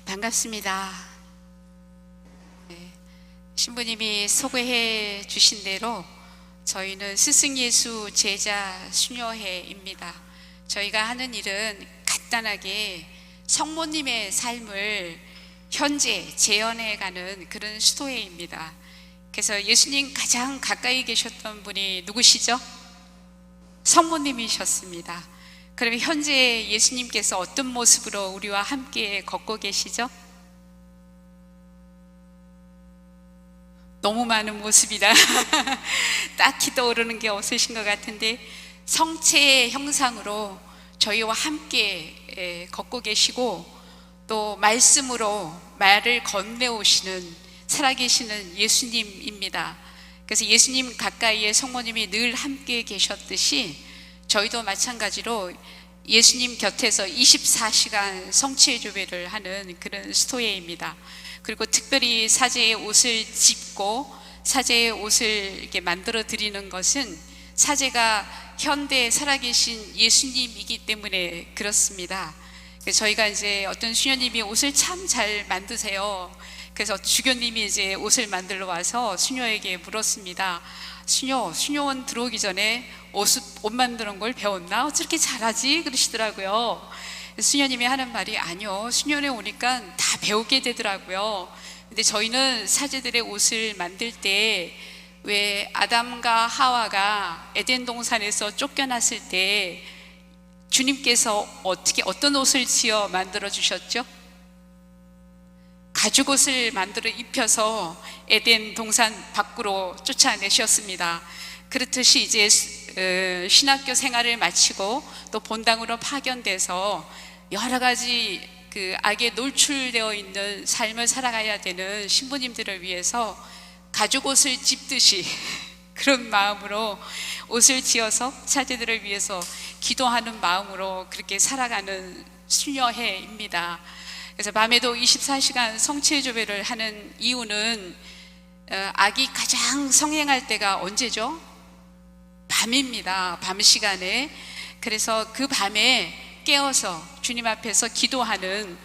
반갑습니다. 네, 신부님이 소개해 주신 대로 저희는 스승예수 제자 수녀회입니다. 저희가 하는 일은 간단하게 성모님의 삶을 현재 재현해 가는 그런 수도회입니다. 그래서 예수님 가장 가까이 계셨던 분이 누구시죠? 성모님이셨습니다. 그러면 현재 예수님께서 어떤 모습으로 우리와 함께 걷고 계시죠? 너무 많은 모습이라 딱히 떠오르는 게 없으신 것 같은데, 성체의 형상으로 저희와 함께 걷고 계시고, 또 말씀으로 말을 건네오시는 살아계시는 예수님입니다. 그래서 예수님 가까이에 성모님이 늘 함께 계셨듯이 저희도 마찬가지로 예수님 곁에서 24시간 성취의 조배를 하는 그런 스토예입니다. 그리고 특별히 사제의 옷을 짚고 사제의 옷을 이렇게 만들어 드리는 것은 사제가 현대에 살아계신 예수님이기 때문에 그렇습니다. 저희가 이제 어떤 수녀님이 옷을 참 잘 만드세요. 그래서 주교님이 이제 옷을 만들러 와서 수녀에게 물었습니다. 수녀원 들어오기 전에 옷 만드는 걸 배웠나? 어떻게 잘하지? 그러시더라고요. 수녀님이 하는 말이, 아니요, 수녀원에 오니까 다 배우게 되더라고요. 근데 저희는 사제들의 옷을 만들 때 왜 아담과 하와가 에덴 동산에서 쫓겨났을 때 주님께서 어떤 옷을 지어 만들어 주셨죠? 가죽옷을 만들어 입혀서 에덴 동산 밖으로 쫓아내셨습니다. 그렇듯이 이제 신학교 생활을 마치고 또 본당으로 파견돼서 여러 가지 그 악에 노출되어 있는 삶을 살아가야 되는 신부님들을 위해서 가죽옷을 짚듯이 그런 마음으로 옷을 지어서 사제들을 위해서 기도하는 마음으로 그렇게 살아가는 수녀회입니다. 그래서 밤에도 24시간 성취의 조배를 하는 이유는 악이 가장 성행할 때가 언제죠? 밤입니다. 밤 시간에. 그래서 그 밤에 깨어서 주님 앞에서 기도하는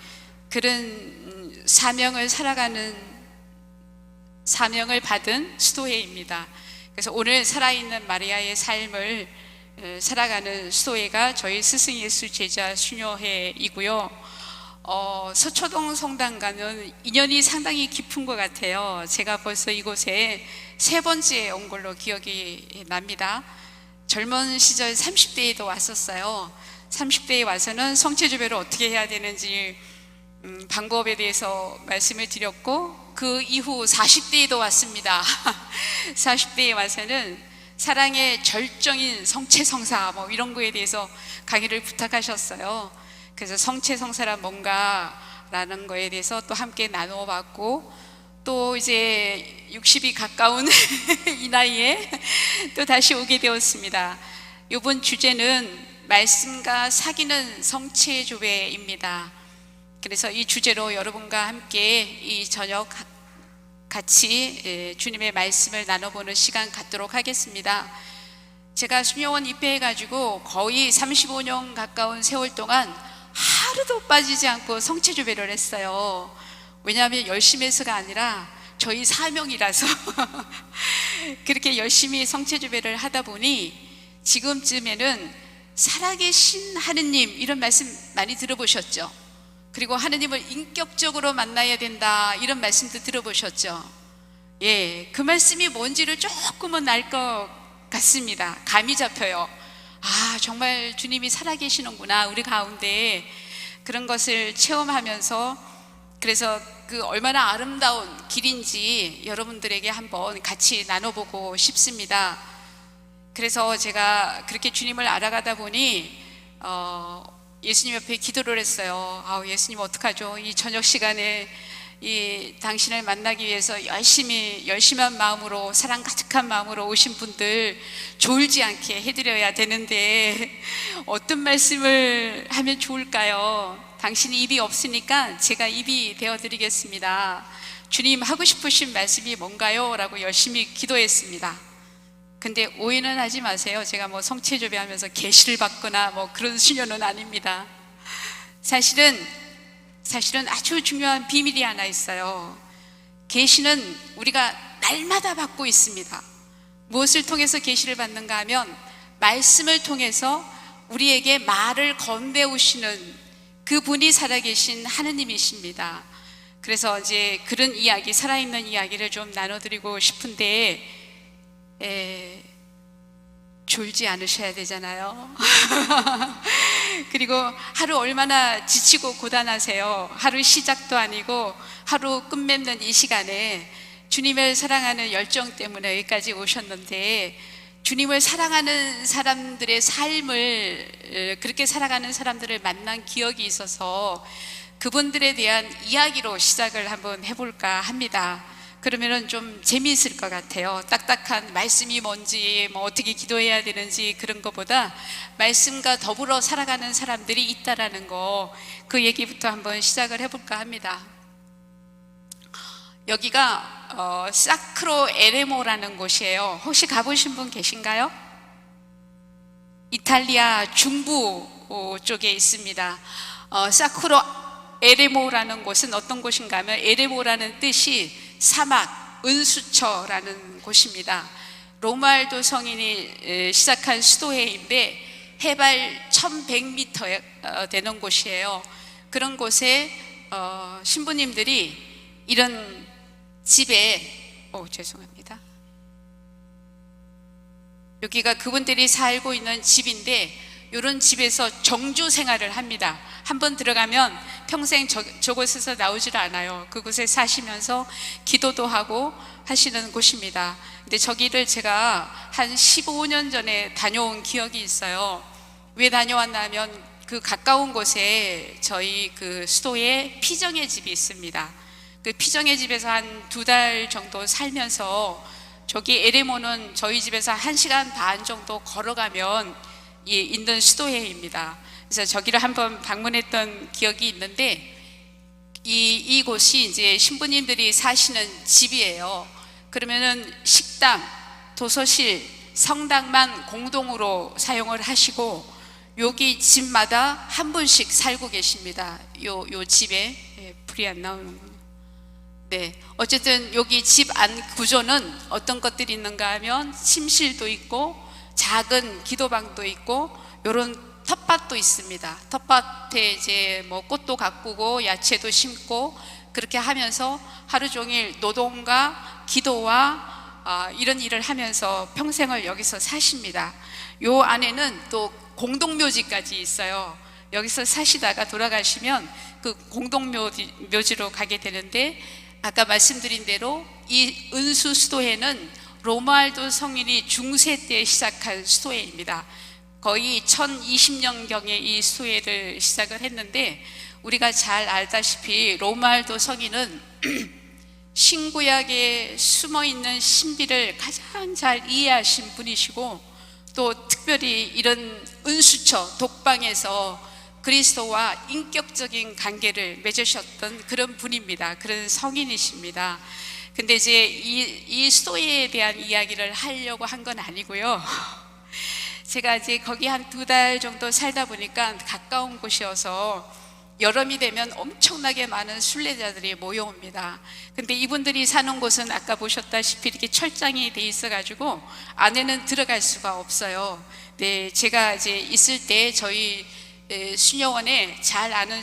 그런 사명을 받은 수도회입니다. 그래서 오늘 살아있는 마리아의 삶을 살아가는 수도회가 저희 스승 예수 제자 수녀회이고요. 서초동 성당과는 인연이 상당히 깊은 것 같아요. 제가 벌써 이곳에 3번째 온 걸로 기억이 납니다. 젊은 시절 30대에도 왔었어요. 30대에 와서는 성체조배를 어떻게 해야 되는지 방법에 대해서 말씀을 드렸고, 그 이후 40대에도 왔습니다. 40대에 와서는 사랑의 절정인 성체성사 이런 거에 대해서 강의를 부탁하셨어요. 그래서 성체성사란 뭔가라는 거에 대해서 또 함께 나누어 봤고, 또 이제 60이 가까운 이 나이에 또 다시 오게 되었습니다. 이번 주제는 말씀과 사귀는 성체조배입니다. 그래서 이 주제로 여러분과 함께 이 저녁 같이 주님의 말씀을 나눠보는 시간 갖도록 하겠습니다. 제가 수녀원 입회해가지고 거의 35년 가까운 세월 동안 하루도 빠지지 않고 성체조배를 했어요. 왜냐하면 열심히 해서가 아니라 저희 사명이라서 그렇게 열심히 성체조배를 하다 보니 지금쯤에는 살아계신 하느님, 이런 말씀 많이 들어보셨죠? 그리고 하느님을 인격적으로 만나야 된다, 이런 말씀도 들어보셨죠? 예, 그 말씀이 뭔지를 조금은 알 것 같습니다. 감이 잡혀요. 아, 정말 주님이 살아계시는구나 우리 가운데. 그런 것을 체험하면서, 그래서 그 얼마나 아름다운 길인지 여러분들에게 한번 같이 나눠보고 싶습니다. 그래서 제가 그렇게 주님을 알아가다 보니 예수님 옆에 기도를 했어요. 예수님 어떡하죠? 이 저녁 시간에 이 당신을 만나기 위해서 열심한 마음으로, 사랑 가득한 마음으로 오신 분들 졸지 않게 해드려야 되는데 어떤 말씀을 하면 좋을까요? 당신이 입이 없으니까 제가 입이 되어드리겠습니다. 주님, 하고 싶으신 말씀이 뭔가요? 라고 열심히 기도했습니다. 근데 오해는 하지 마세요. 제가 성체조배하면서 계시를 받거나 그런 수녀는 아닙니다. 사실은 사실은 아주 중요한 비밀이 하나 있어요. 계시는 우리가 날마다 받고 있습니다. 무엇을 통해서 계시를 받는가 하면 말씀을 통해서 우리에게 말을 건네오시는 그분이 살아계신 하느님이십니다. 그래서 이제 그런 이야기, 살아있는 이야기를 좀 나눠드리고 싶은데 졸지 않으셔야 되잖아요. 그리고 하루 얼마나 지치고 고단하세요. 하루 시작도 아니고 하루 끝맺는 이 시간에 주님을 사랑하는 열정 때문에 여기까지 오셨는데, 주님을 사랑하는 사람들의 삶을, 그렇게 살아가는 사람들을 만난 기억이 있어서 그분들에 대한 이야기로 시작을 한번 해볼까 합니다. 그러면은 좀 재미있을 것 같아요. 딱딱한 말씀이 뭔지, 뭐 어떻게 기도해야 되는지 그런 것보다 말씀과 더불어 살아가는 사람들이 있다라는 거, 그 얘기부터 한번 시작을 해볼까 합니다. 여기가 사크로 에레모라는 곳이에요. 혹시 가보신 분 계신가요? 이탈리아 중부 쪽에 있습니다. 사크로 에레모라는 곳은 어떤 곳인가 하면, 에레모라는 뜻이 사막, 은수처라는 곳입니다. 로무알도 성인이 시작한 수도회인데 해발 1100m 되는 곳이에요. 그런 곳에 신부님들이 이런 집에, 죄송합니다. 여기가 그분들이 살고 있는 집인데, 이런 집에서 정주 생활을 합니다. 한번 들어가면 평생 저곳에서 나오질 않아요. 그곳에 사시면서 기도도 하고 하시는 곳입니다. 근데 저기를 제가 한 15년 전에 다녀온 기억이 있어요. 왜 다녀왔나 하면, 그 가까운 곳에 저희 그 수도에 피정의 집이 있습니다. 그 피정의 집에서 한 2달 정도 살면서, 저기 에레모는 저희 집에서 1시간 반 정도 걸어가면 있는 수도회입니다. 그래서 저기를 한번 방문했던 기억이 있는데, 이곳이 이제 신부님들이 사시는 집이에요. 그러면은 식당, 도서실, 성당만 공동으로 사용을 하시고, 여기 집마다 한 분씩 살고 계십니다. 요 집에 불이 안 나오는군요. 네, 어쨌든 여기 집 안 구조는 어떤 것들이 있는가 하면, 침실도 있고 작은 기도방도 있고, 요런 텃밭도 있습니다. 텃밭에 이제 뭐 꽃도 가꾸고 야채도 심고, 그렇게 하면서 하루 종일 노동과 기도와 이런 일을 하면서 평생을 여기서 사십니다. 요 안에는 또 공동묘지까지 있어요. 여기서 사시다가 돌아가시면 그 공동묘지로 가게 되는데, 아까 말씀드린 대로 이 은수 수도회는 로무알도 성인이 중세 때 시작한 수도회입니다. 거의 1020년경에 이 수도회를 시작을 했는데, 우리가 잘 알다시피 로무알도 성인은 신구약에 숨어있는 신비를 가장 잘 이해하신 분이시고, 또 특별히 이런 은수처 독방에서 그리스도와 인격적인 관계를 맺으셨던 그런 분입니다. 그런 성인이십니다. 근데 이제 이 수도에 대한 이야기를 하려고 한 건 아니고요. 제가 이제 거기 한 2달 정도 살다 보니까 가까운 곳이어서 여름이 되면 엄청나게 많은 순례자들이 모여옵니다. 근데 이분들이 사는 곳은 아까 보셨다시피 이렇게 철장이 돼 있어가지고 안에는 들어갈 수가 없어요. 네, 제가 이제 있을 때 저희 수녀원에 잘 아는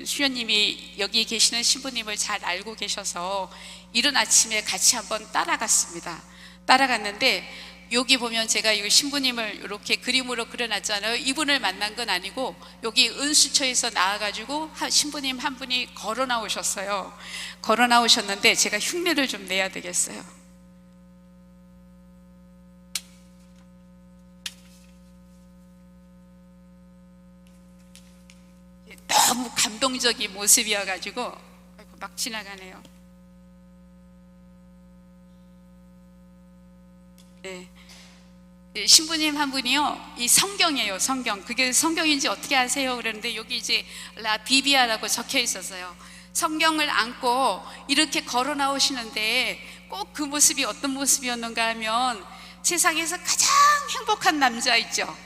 수녀님이 여기 계시는 신부님을 잘 알고 계셔서 이른 아침에 같이 한번 따라갔습니다. 따라갔는데, 여기 보면 제가 이 신부님을 이렇게 그림으로 그려놨잖아요. 이분을 만난 건 아니고, 여기 은수처에서 나와가지고 신부님 한 분이 걸어 나오셨어요. 걸어 나오셨는데 제가 흉내를 좀 내야 되겠어요. 너무 감동적인 모습이어가지고 막 지나가네요. 네. 신부님 한 분이요, 이 성경이에요. 성경. 그게 성경인지 어떻게 아세요? 그러는데 여기 이제 라 비비아라고 적혀 있었어요. 성경을 안고 이렇게 걸어 나오시는데, 꼭 그 모습이 어떤 모습이었는가 하면, 세상에서 가장 행복한 남자 있죠.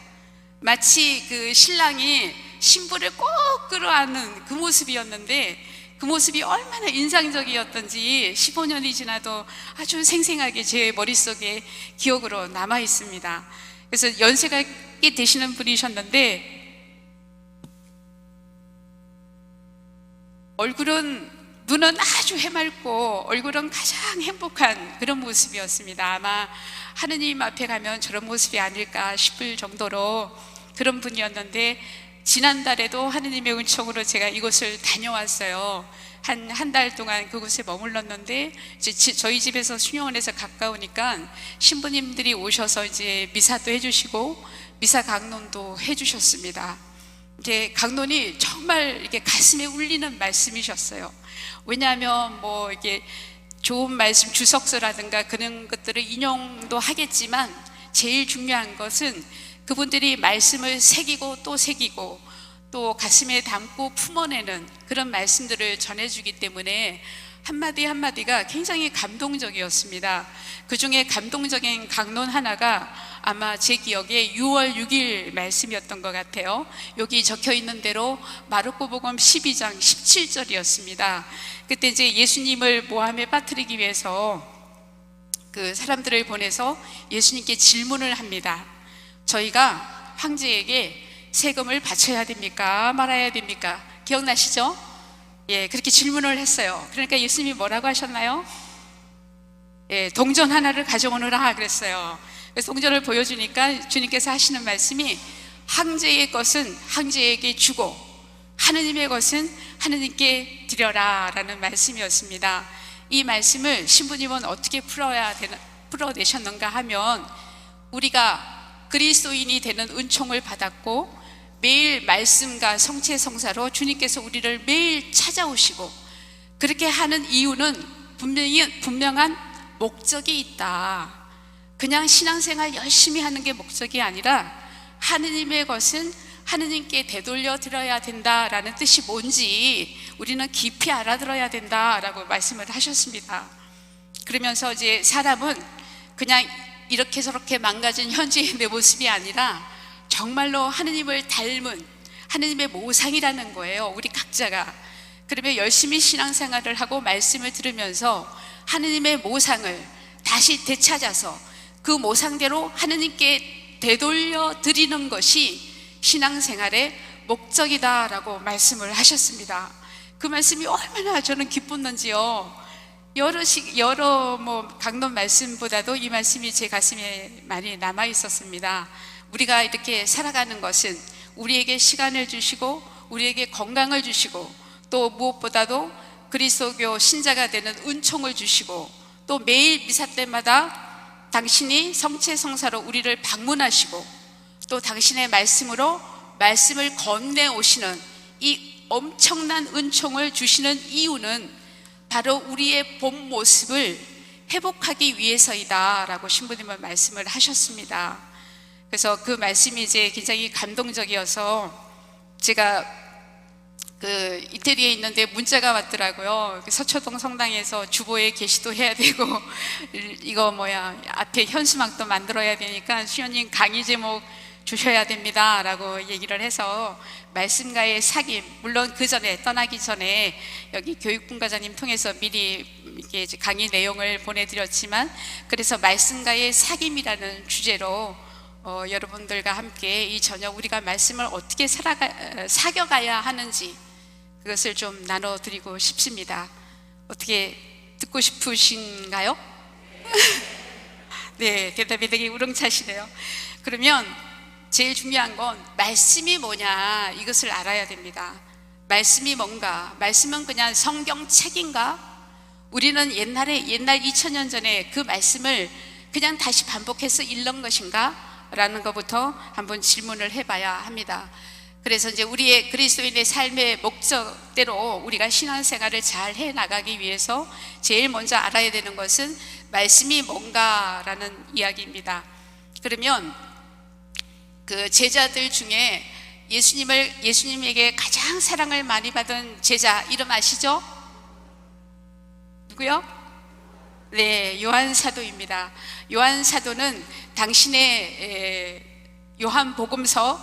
마치 그 신랑이 신부를 꼭 끌어안는 그 모습이었는데, 그 모습이 얼마나 인상적이었던지 15년이 지나도 아주 생생하게 제 머릿속에 기억으로 남아 있습니다. 그래서 연세가 꽤 되시는 분이셨는데 눈은 아주 해맑고 얼굴은 가장 행복한 그런 모습이었습니다. 아마 하느님 앞에 가면 저런 모습이 아닐까 싶을 정도로 그런 분이었는데, 지난달에도 하느님의 은총으로 제가 이곳을 다녀왔어요. 한 달 동안 그곳에 머물렀는데, 이제 저희 집에서 수녀원에서 가까우니까 신부님들이 오셔서 이제 미사도 해주시고 미사 강론도 해주셨습니다. 이게 강론이 정말 이렇게 가슴에 울리는 말씀이셨어요. 왜냐하면 뭐 이게 좋은 말씀 주석서라든가 그런 것들을 인용도 하겠지만, 제일 중요한 것은 그분들이 말씀을 새기고 또 새기고 또 가슴에 담고 품어내는 그런 말씀들을 전해주기 때문에 한마디 한마디가 굉장히 감동적이었습니다. 그 중에 감동적인 강론 하나가 아마 제 기억에 6월 6일 말씀이었던 것 같아요. 여기 적혀 있는 대로 마르코복음 12장 17절이었습니다. 그때 이제 예수님을 모함에 빠뜨리기 위해서 그 사람들을 보내서 예수님께 질문을 합니다. 저희가 황제에게 세금을 바쳐야 됩니까? 말아야 됩니까? 기억나시죠? 예, 그렇게 질문을 했어요. 그러니까 예수님이 뭐라고 하셨나요? 예, 동전 하나를 가져오느라 그랬어요. 그래서 동전을 보여주니까 주님께서 하시는 말씀이, 황제의 것은 황제에게 주고 하느님의 것은 하느님께 드려라 라는 말씀이었습니다. 이 말씀을 신부님은 어떻게 풀어내셨는가 하면, 우리가 그리스도인이 되는 은총을 받았고 매일 말씀과 성체성사로 주님께서 우리를 매일 찾아오시고, 그렇게 하는 이유는 분명한 목적이 있다. 그냥 신앙생활 열심히 하는 게 목적이 아니라 하느님의 것은 하느님께 되돌려 드려야 된다라는 뜻이 뭔지 우리는 깊이 알아들어야 된다라고 말씀을 하셨습니다. 그러면서 이제 사람은 그냥 이렇게 저렇게 망가진 현재의 내 모습이 아니라 정말로 하느님을 닮은 하느님의 모상이라는 거예요, 우리 각자가. 그러면 열심히 신앙생활을 하고 말씀을 들으면서 하느님의 모상을 다시 되찾아서 그 모상대로 하느님께 되돌려 드리는 것이 신앙생활의 목적이다라고 말씀을 하셨습니다. 그 말씀이 얼마나 저는 기뻤는지요. 여러 강론 말씀보다도 이 말씀이 제 가슴에 많이 남아 있었습니다. 우리가 이렇게 살아가는 것은 우리에게 시간을 주시고 우리에게 건강을 주시고 또 무엇보다도 그리스도교 신자가 되는 은총을 주시고, 또 매일 미사 때마다 당신이 성체성사로 우리를 방문하시고 또 당신의 말씀으로 말씀을 건네오시는 이 엄청난 은총을 주시는 이유는 바로 우리의 본 모습을 회복하기 위해서이다 라고 신부님은 말씀을 하셨습니다. 그래서 그 말씀이 이제 굉장히 감동적이어서 제가 그 이태리에 있는데 문자가 왔더라고요. 서초동 성당에서 주보에 게시도 해야 되고 이거 앞에 현수막도 만들어야 되니까 수녀님 강의 제목 주셔야 됩니다 라고 얘기를 해서, 말씀과의 사귐, 물론 그 전에 떠나기 전에 여기 교육분과장님 통해서 미리 이렇게 강의 내용을 보내드렸지만, 그래서 말씀과의 사귐이라는 주제로 여러분들과 함께 이 저녁 우리가 말씀을 어떻게 사겨가야 하는지 그것을 좀 나눠드리고 싶습니다. 어떻게 듣고 싶으신가요? 네, 대답이 되게 우렁차시네요. 그러면 제일 중요한 건 말씀이 뭐냐, 이것을 알아야 됩니다. 말씀이 뭔가? 말씀은 그냥 성경책인가? 우리는 옛날 2000년 전에 그 말씀을 그냥 다시 반복해서 읽는 것인가? 라는 것부터 한번 질문을 해봐야 합니다. 그래서 이제 우리의 그리스도인의 삶의 목적대로 우리가 신앙생활을 잘 해나가기 위해서 제일 먼저 알아야 되는 것은 말씀이 뭔가라는 이야기입니다. 그러면 그 제자들 중에 예수님에게 가장 사랑을 많이 받은 제자 이름 아시죠? 누구요? 네, 요한 사도입니다. 요한 사도는 당신의 요한 복음서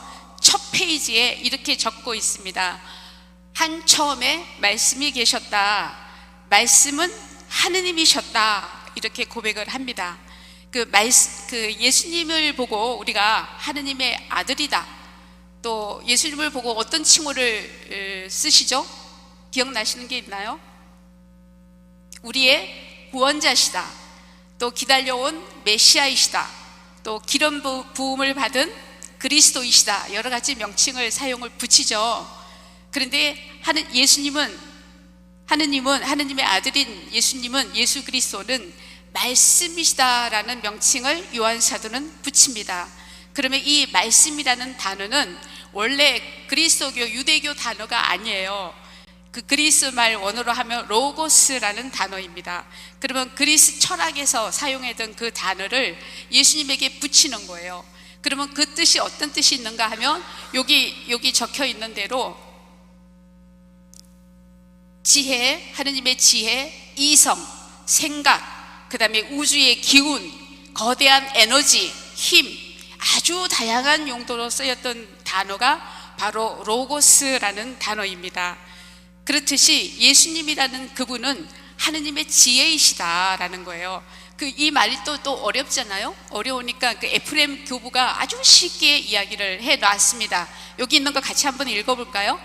첫 페이지에 이렇게 적고 있습니다. 한 처음에 말씀이 계셨다. 말씀은 하느님이셨다. 이렇게 고백을 합니다. 그 예수님을 보고 우리가 하느님의 아들이다. 또 예수님을 보고 어떤 칭호를 쓰시죠? 기억나시는 게 있나요? 우리의 구원자시다. 또 기다려온 메시아이시다. 또 기름 부음을 받은 그리스도이시다. 여러 가지 명칭을 사용을 붙이죠. 그런데 하느님의 아들인 예수님은, 예수 그리스도는 말씀이시다라는 명칭을 요한 사도는 붙입니다. 그러면 이 말씀이라는 단어는 원래 그리스도교 유대교 단어가 아니에요. 그 그리스 말 원어로 하면 로고스라는 단어입니다. 그러면 그리스 철학에서 사용했던 그 단어를 예수님에게 붙이는 거예요. 그러면 그 뜻이 어떤 뜻이 있는가 하면 여기 적혀 있는 대로 지혜, 하느님의 지혜, 이성, 생각, 그 다음에 우주의 기운, 거대한 에너지, 힘, 아주 다양한 용도로 쓰였던 단어가 바로 로고스라는 단어입니다. 그렇듯이 예수님이라는 그분은 하느님의 지혜이시다라는 거예요. 이 말이 또 어렵잖아요. 어려우니까 그 에프레임 교부가 아주 쉽게 이야기를 해 놨습니다. 여기 있는 거 같이 한번 읽어볼까요?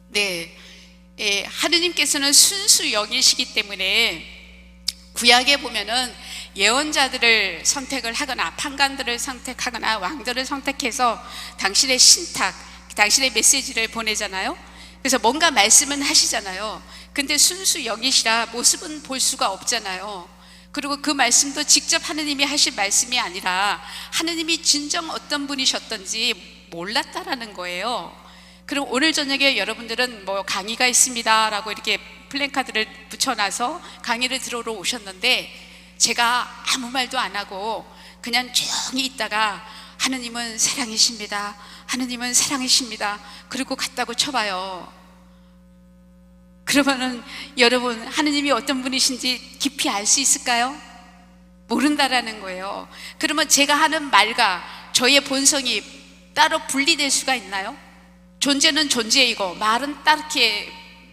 네, 하느님께서는 순수 영이시기 때문에 구약에 보면은 예언자들을 선택을 하거나 판관들을 선택하거나 왕들을 선택해서 당신의 신탁, 당신의 메시지를 보내잖아요. 그래서 뭔가 말씀은 하시잖아요. 근데 순수 영이시라 모습은 볼 수가 없잖아요. 그리고 그 말씀도 직접 하느님이 하신 말씀이 아니라 하느님이 진정 어떤 분이셨던지 몰랐다라는 거예요. 그럼 오늘 저녁에 여러분들은 뭐 강의가 있습니다 라고 이렇게 플랜카드를 붙여놔서 강의를 들으러 오셨는데, 제가 아무 말도 안 하고 그냥 조용히 있다가 하느님은 사랑이십니다, 하느님은 사랑이십니다 그리고 갔다고 쳐봐요. 그러면은 여러분 하느님이 어떤 분이신지 깊이 알 수 있을까요? 모른다라는 거예요. 그러면 제가 하는 말과 저의 본성이 따로 분리될 수가 있나요? 존재는 존재이고 말은 따르게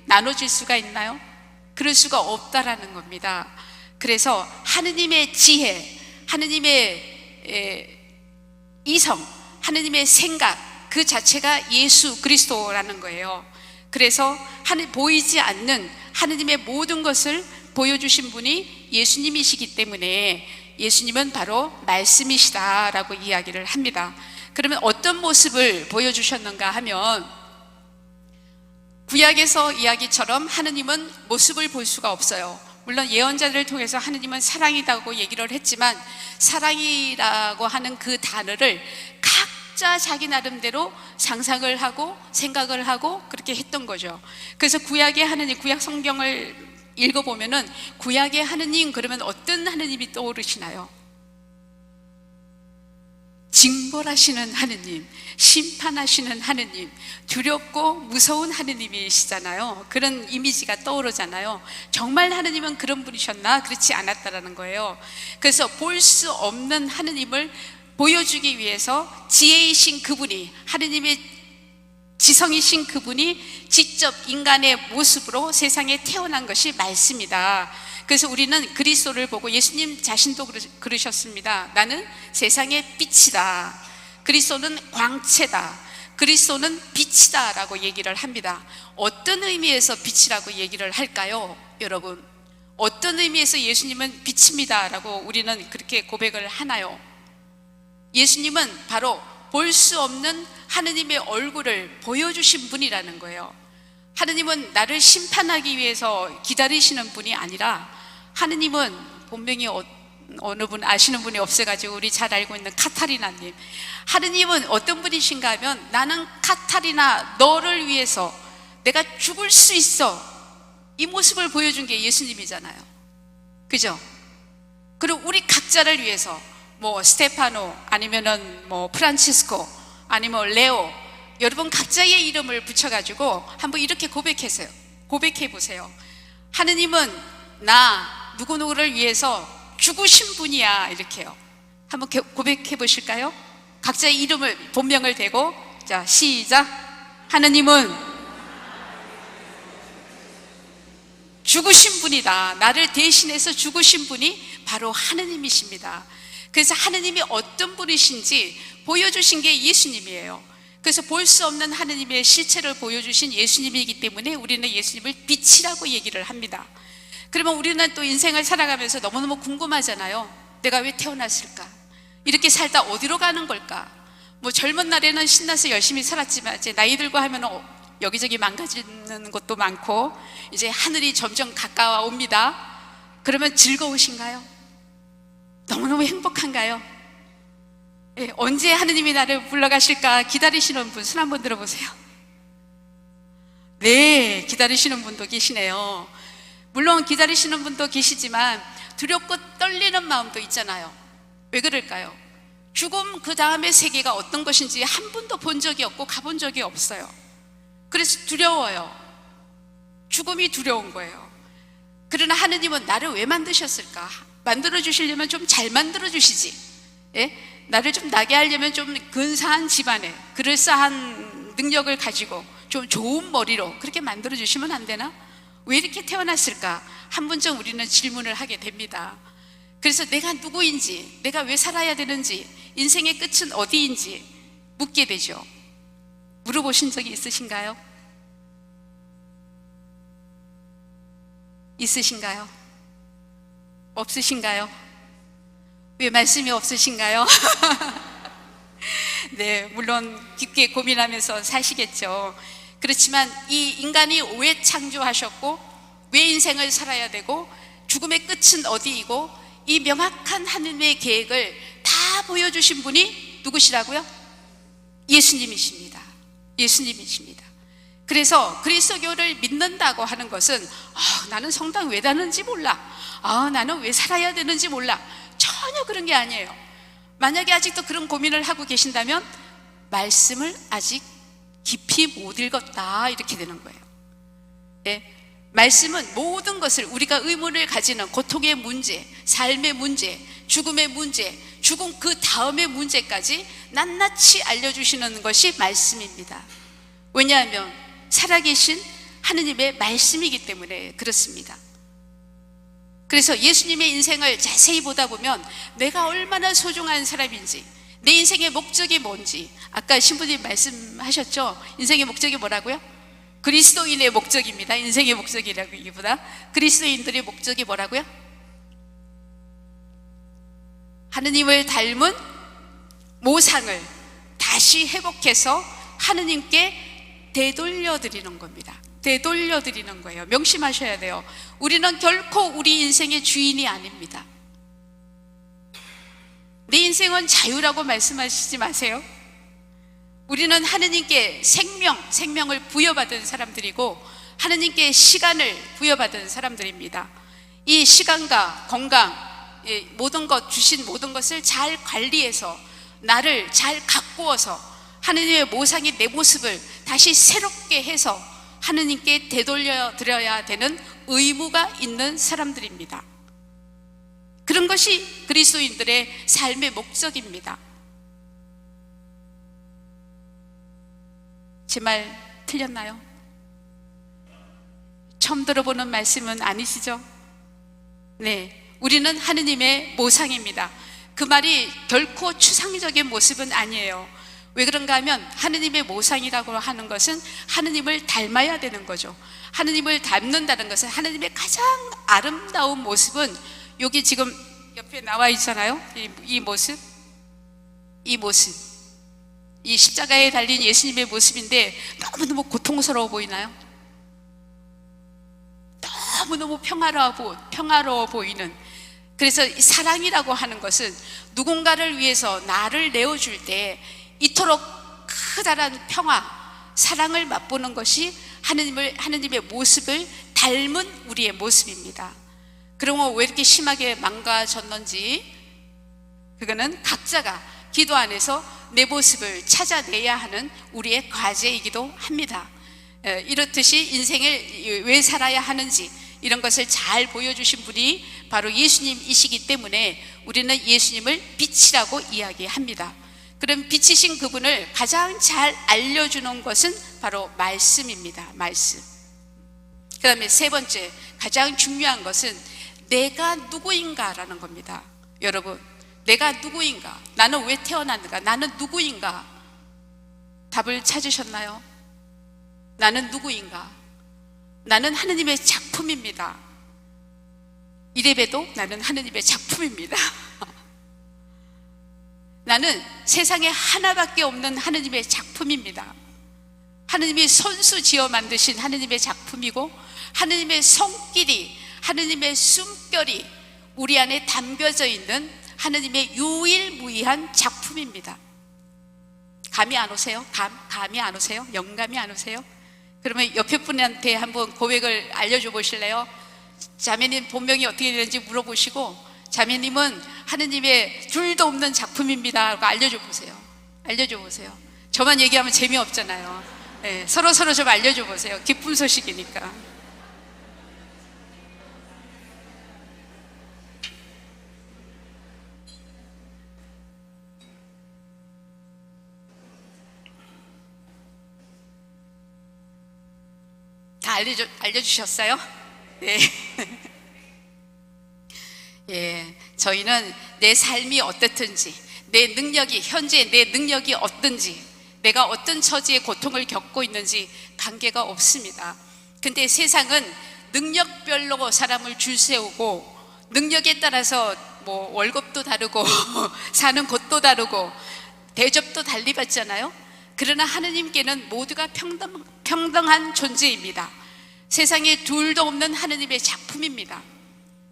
나눠질 수가 있나요? 그럴 수가 없다라는 겁니다. 그래서 하느님의 지혜, 하느님의 이성, 하느님의 생각 그 자체가 예수 그리스도라는 거예요. 그래서 보이지 않는 하느님의 모든 것을 보여주신 분이 예수님이시기 때문에 예수님은 바로 말씀이시다라고 이야기를 합니다. 그러면 어떤 모습을 보여주셨는가 하면, 구약에서 이야기처럼 하느님은 모습을 볼 수가 없어요. 물론 예언자들을 통해서 하느님은 사랑이라고 얘기를 했지만, 사랑이라고 하는 그 단어를 각자 자기 나름대로 상상을 하고 생각을 하고 그렇게 했던 거죠. 그래서 구약의 하느님, 구약 성경을 읽어보면은 구약의 하느님 그러면 어떤 하느님이 떠오르시나요? 징벌하시는 하느님, 심판하시는 하느님, 두렵고 무서운 하느님이시잖아요. 그런 이미지가 떠오르잖아요. 정말 하느님은 그런 분이셨나? 그렇지 않았다라는 거예요. 그래서 볼 수 없는 하느님을 보여주기 위해서 지혜이신 그분이, 하느님의 지성이신 그분이 직접 인간의 모습으로 세상에 태어난 것이 말씀이다. 그래서 우리는 그리스도를 보고, 예수님 자신도 그러셨습니다. 나는 세상의 빛이다. 그리스도는 광채다. 그리스도는 빛이다 라고 얘기를 합니다. 어떤 의미에서 빛이라고 얘기를 할까요? 여러분, 어떤 의미에서 예수님은 빛입니다 라고 우리는 그렇게 고백을 하나요? 예수님은 바로 볼 수 없는 하느님의 얼굴을 보여주신 분이라는 거예요. 하느님은 나를 심판하기 위해서 기다리시는 분이 아니라, 하느님은 분명히 어느 분 아시는 분이 없어가지고 우리 잘 알고 있는 카타리나님, 하느님은 어떤 분이신가 하면, 나는 카타리나 너를 위해서 내가 죽을 수 있어, 이 모습을 보여준 게 예수님이잖아요. 그죠? 그리고 우리 각자를 위해서 뭐 스테파노 아니면은 뭐 프란치스코 아니면 레오, 여러분 각자의 이름을 붙여가지고 한번 이렇게 고백해 보세요. 하느님은 나 누구누구를 위해서 죽으신 분이야, 이렇게요. 한번 고백해 보실까요? 각자의 이름을, 본명을 대고, 자, 시작. 하느님은 죽으신 분이다. 나를 대신해서 죽으신 분이 바로 하느님이십니다. 그래서 하느님이 어떤 분이신지 보여주신 게 예수님이에요. 그래서 볼 수 없는 하느님의 실체를 보여주신 예수님이기 때문에 우리는 예수님을 빛이라고 얘기를 합니다. 그러면 우리는 또 인생을 살아가면서 너무너무 궁금하잖아요. 내가 왜 태어났을까? 이렇게 살다 어디로 가는 걸까? 뭐 젊은 날에는 신나서 열심히 살았지만 이제 나이 들고 하면 여기저기 망가지는 것도 많고 이제 하늘이 점점 가까워 옵니다. 그러면 즐거우신가요? 너무너무 행복한가요? 예, 언제 하느님이 나를 불러가실까 기다리시는 분 손 한번 들어보세요. 네, 기다리시는 분도 계시네요. 물론 기다리시는 분도 계시지만 두렵고 떨리는 마음도 있잖아요. 왜 그럴까요? 죽음 그 다음의 세계가 어떤 것인지 한 번도 본 적이 없고 가본 적이 없어요. 그래서 두려워요. 죽음이 두려운 거예요. 그러나 하느님은 나를 왜 만드셨을까? 만들어주시려면 좀 잘 만들어주시지. 예? 나를 좀 나게 하려면 좀 근사한 집안에 그럴싸한 능력을 가지고 좀 좋은 머리로 그렇게 만들어주시면 안 되나? 왜 이렇게 태어났을까? 한 번쯤 우리는 질문을 하게 됩니다. 그래서 내가 누구인지, 내가 왜 살아야 되는지, 인생의 끝은 어디인지 묻게 되죠. 물어보신 적이 있으신가요? 있으신가요? 없으신가요? 왜 말씀이 없으신가요? 네, 물론 깊게 고민하면서 사시겠죠. 그렇지만 이 인간이 왜 창조하셨고 왜 인생을 살아야 되고 죽음의 끝은 어디이고 이 명확한 하느님의 계획을 다 보여주신 분이 누구시라고요? 예수님이십니다. 예수님이십니다. 그래서 그리스도교를 믿는다고 하는 것은 나는 성당 왜 다는지 몰라, 나는 왜 살아야 되는지 몰라, 전혀 그런 게 아니에요. 만약에 아직도 그런 고민을 하고 계신다면 말씀을 아직 깊이 못 읽었다, 이렇게 되는 거예요. 네? 말씀은 모든 것을, 우리가 의문을 가지는 고통의 문제, 삶의 문제, 죽음의 문제, 죽음 그 다음의 문제까지 낱낱이 알려주시는 것이 말씀입니다. 왜냐하면 살아계신 하느님의 말씀이기 때문에 그렇습니다. 그래서 예수님의 인생을 자세히 보다 보면 내가 얼마나 소중한 사람인지, 내 인생의 목적이 뭔지, 아까 신부님 말씀하셨죠? 인생의 목적이 뭐라고요? 그리스도인의 목적입니다. 인생의 목적이라기보다 그리스도인들의 목적이 뭐라고요? 하느님을 닮은 모상을 다시 회복해서 하느님께 되돌려드리는 겁니다. 되돌려드리는 거예요. 명심하셔야 돼요. 우리는 결코 우리 인생의 주인이 아닙니다. 내 인생은 자유라고 말씀하시지 마세요. 우리는 하느님께 생명을 부여받은 사람들이고 하느님께 시간을 부여받은 사람들입니다. 이 시간과 건강, 모든 것, 주신 모든 것을 잘 관리해서 나를 잘 가꾸어서 하느님의 모상의 내 모습을 다시 새롭게 해서 하느님께 되돌려 드려야 되는 의무가 있는 사람들입니다. 그런 것이 그리스도인들의 삶의 목적입니다. 제 말 틀렸나요? 처음 들어보는 말씀은 아니시죠? 네, 우리는 하느님의 모상입니다. 그 말이 결코 추상적인 모습은 아니에요. 왜 그런가 하면 하느님의 모상이라고 하는 것은 하느님을 닮아야 되는 거죠. 하느님을 닮는다는 것은 하느님의 가장 아름다운 모습은 여기 지금 옆에 나와 있잖아요. 이 모습, 이 십자가에 달린 예수님의 모습인데 너무너무 고통스러워 보이나요? 너무너무 평화로워 보이는, 그래서 이 사랑이라고 하는 것은 누군가를 위해서 나를 내어줄 때 이토록 크다란 평화, 사랑을 맛보는 것이 하느님의 모습을 닮은 우리의 모습입니다. 그러면 왜 이렇게 심하게 망가졌는지, 그거는 각자가 기도 안에서 내 모습을 찾아내야 하는 우리의 과제이기도 합니다. 이렇듯이 인생을 왜 살아야 하는지 이런 것을 잘 보여주신 분이 바로 예수님이시기 때문에 우리는 예수님을 빛이라고 이야기합니다. 그럼 빛이신 그분을 가장 잘 알려주는 것은 바로 말씀입니다. 말씀. 그 다음에 세 번째, 가장 중요한 것은 내가 누구인가라는 겁니다. 여러분, 내가 누구인가? 나는 왜 태어났는가? 나는 누구인가? 답을 찾으셨나요? 나는 누구인가? 나는 하느님의 작품입니다. 이래봬도 나는 하느님의 작품입니다. 나는 세상에 하나밖에 없는 하느님의 작품입니다. 하느님이 손수 지어 만드신 하느님의 작품이고, 하느님의 손길이, 하느님의 숨결이 우리 안에 담겨져 있는 하느님의 유일무이한 작품입니다. 감이 안 오세요? 감이 안 오세요? 영감이 안 오세요? 그러면 옆에 분한테 한번 고백을 알려줘 보실래요? 자매님 본명이 어떻게 되는지 물어보시고, 자매님은 하느님의 둘도 없는 작품입니다 하고 알려줘 보세요. 알려줘 보세요. 저만 얘기하면 재미없잖아요. 네, 서로 좀 알려줘 보세요. 기쁜 소식이니까. 다 알려주셨어요? 네. 예, 저희는 내 삶이 어떻든지, 내 능력이, 현재 내 능력이 어떤지, 내가 어떤 처지의 고통을 겪고 있는지 관계가 없습니다. 근데 세상은 능력별로 사람을 줄 세우고, 능력에 따라서 뭐 월급도 다르고 사는 곳도 다르고 대접도 달리 받잖아요. 그러나 하느님께는 모두가 평등한 존재입니다. 세상에 둘도 없는 하느님의 작품입니다.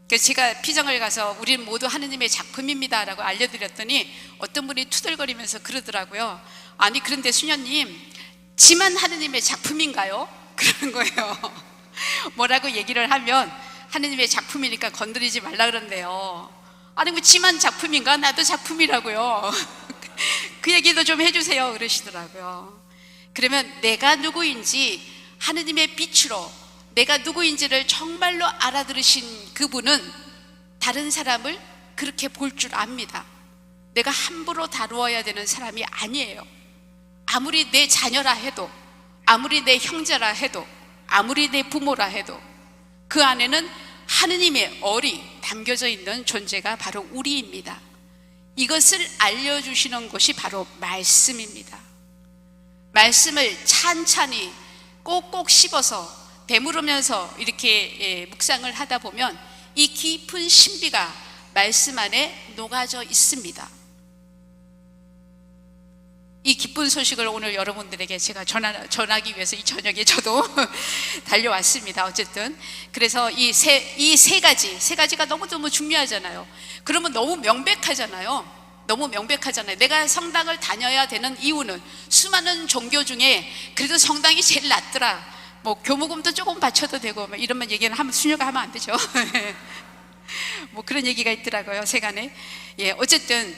그래서 제가 피정을 가서 우리는 모두 하느님의 작품입니다 라고 알려드렸더니 어떤 분이 투덜거리면서 그러더라고요. 아니, 그런데 수녀님, 지만 하느님의 작품인가요? 그러는 거예요. 뭐라고 얘기를 하면 하느님의 작품이니까 건드리지 말라 그런대요. 아니, 뭐 지만 작품인가? 나도 작품이라고요. 그 얘기도 좀 해주세요 그러시더라고요. 그러면 내가 누구인지 하느님의 빛으로 내가 누구인지를 정말로 알아들으신 그분은 다른 사람을 그렇게 볼 줄 압니다. 내가 함부로 다루어야 되는 사람이 아니에요. 아무리 내 자녀라 해도, 아무리 내 형제라 해도, 아무리 내 부모라 해도 그 안에는 하느님의 얼이 담겨져 있는 존재가 바로 우리입니다. 이것을 알려주시는 것이 바로 말씀입니다. 말씀을 찬찬히 꼭꼭 씹어서 되물으면서 이렇게 묵상을 하다 보면 이 깊은 신비가 말씀 안에 녹아져 있습니다. 이 기쁜 소식을 오늘 여러분들에게 제가 전하기 위해서 이 저녁에 저도 달려왔습니다. 어쨌든 그래서 이 세 가지가 너무너무 중요하잖아요. 그러면 너무 명백하잖아요. 내가 성당을 다녀야 되는 이유는 수많은 종교 중에 그래도 성당이 제일 낫더라. 뭐 교무금도 조금 바쳐도 되고 뭐 이런 얘기는 하면 수녀가 하면 안 되죠. 뭐 그런 얘기가 있더라고요, 세간에. 예, 어쨌든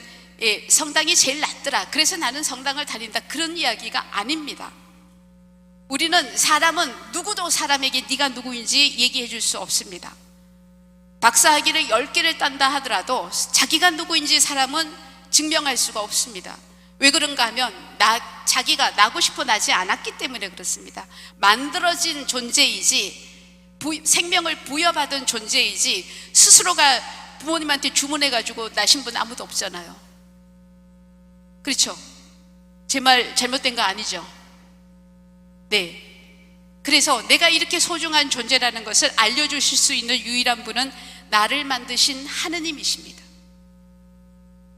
성당이 제일 낫더라. 그래서 나는 성당을 다닌다. 그런 이야기가 아닙니다. 우리는 사람은 누구도 사람에게 네가 누구인지 얘기해 줄 수 없습니다. 박사학위를 10개를 딴다 하더라도 자기가 누구인지 사람은 증명할 수가 없습니다. 왜 그런가 하면 자기가 나고 싶어 나지 않았기 때문에 그렇습니다. 만들어진 존재이지 생명을 부여받은 존재이지 스스로가 부모님한테 주문해가지고 나신 분 아무도 없잖아요. 그렇죠? 제 말 잘못된 거 아니죠? 네. 그래서 내가 이렇게 소중한 존재라는 것을 알려주실 수 있는 유일한 분은 나를 만드신 하느님이십니다.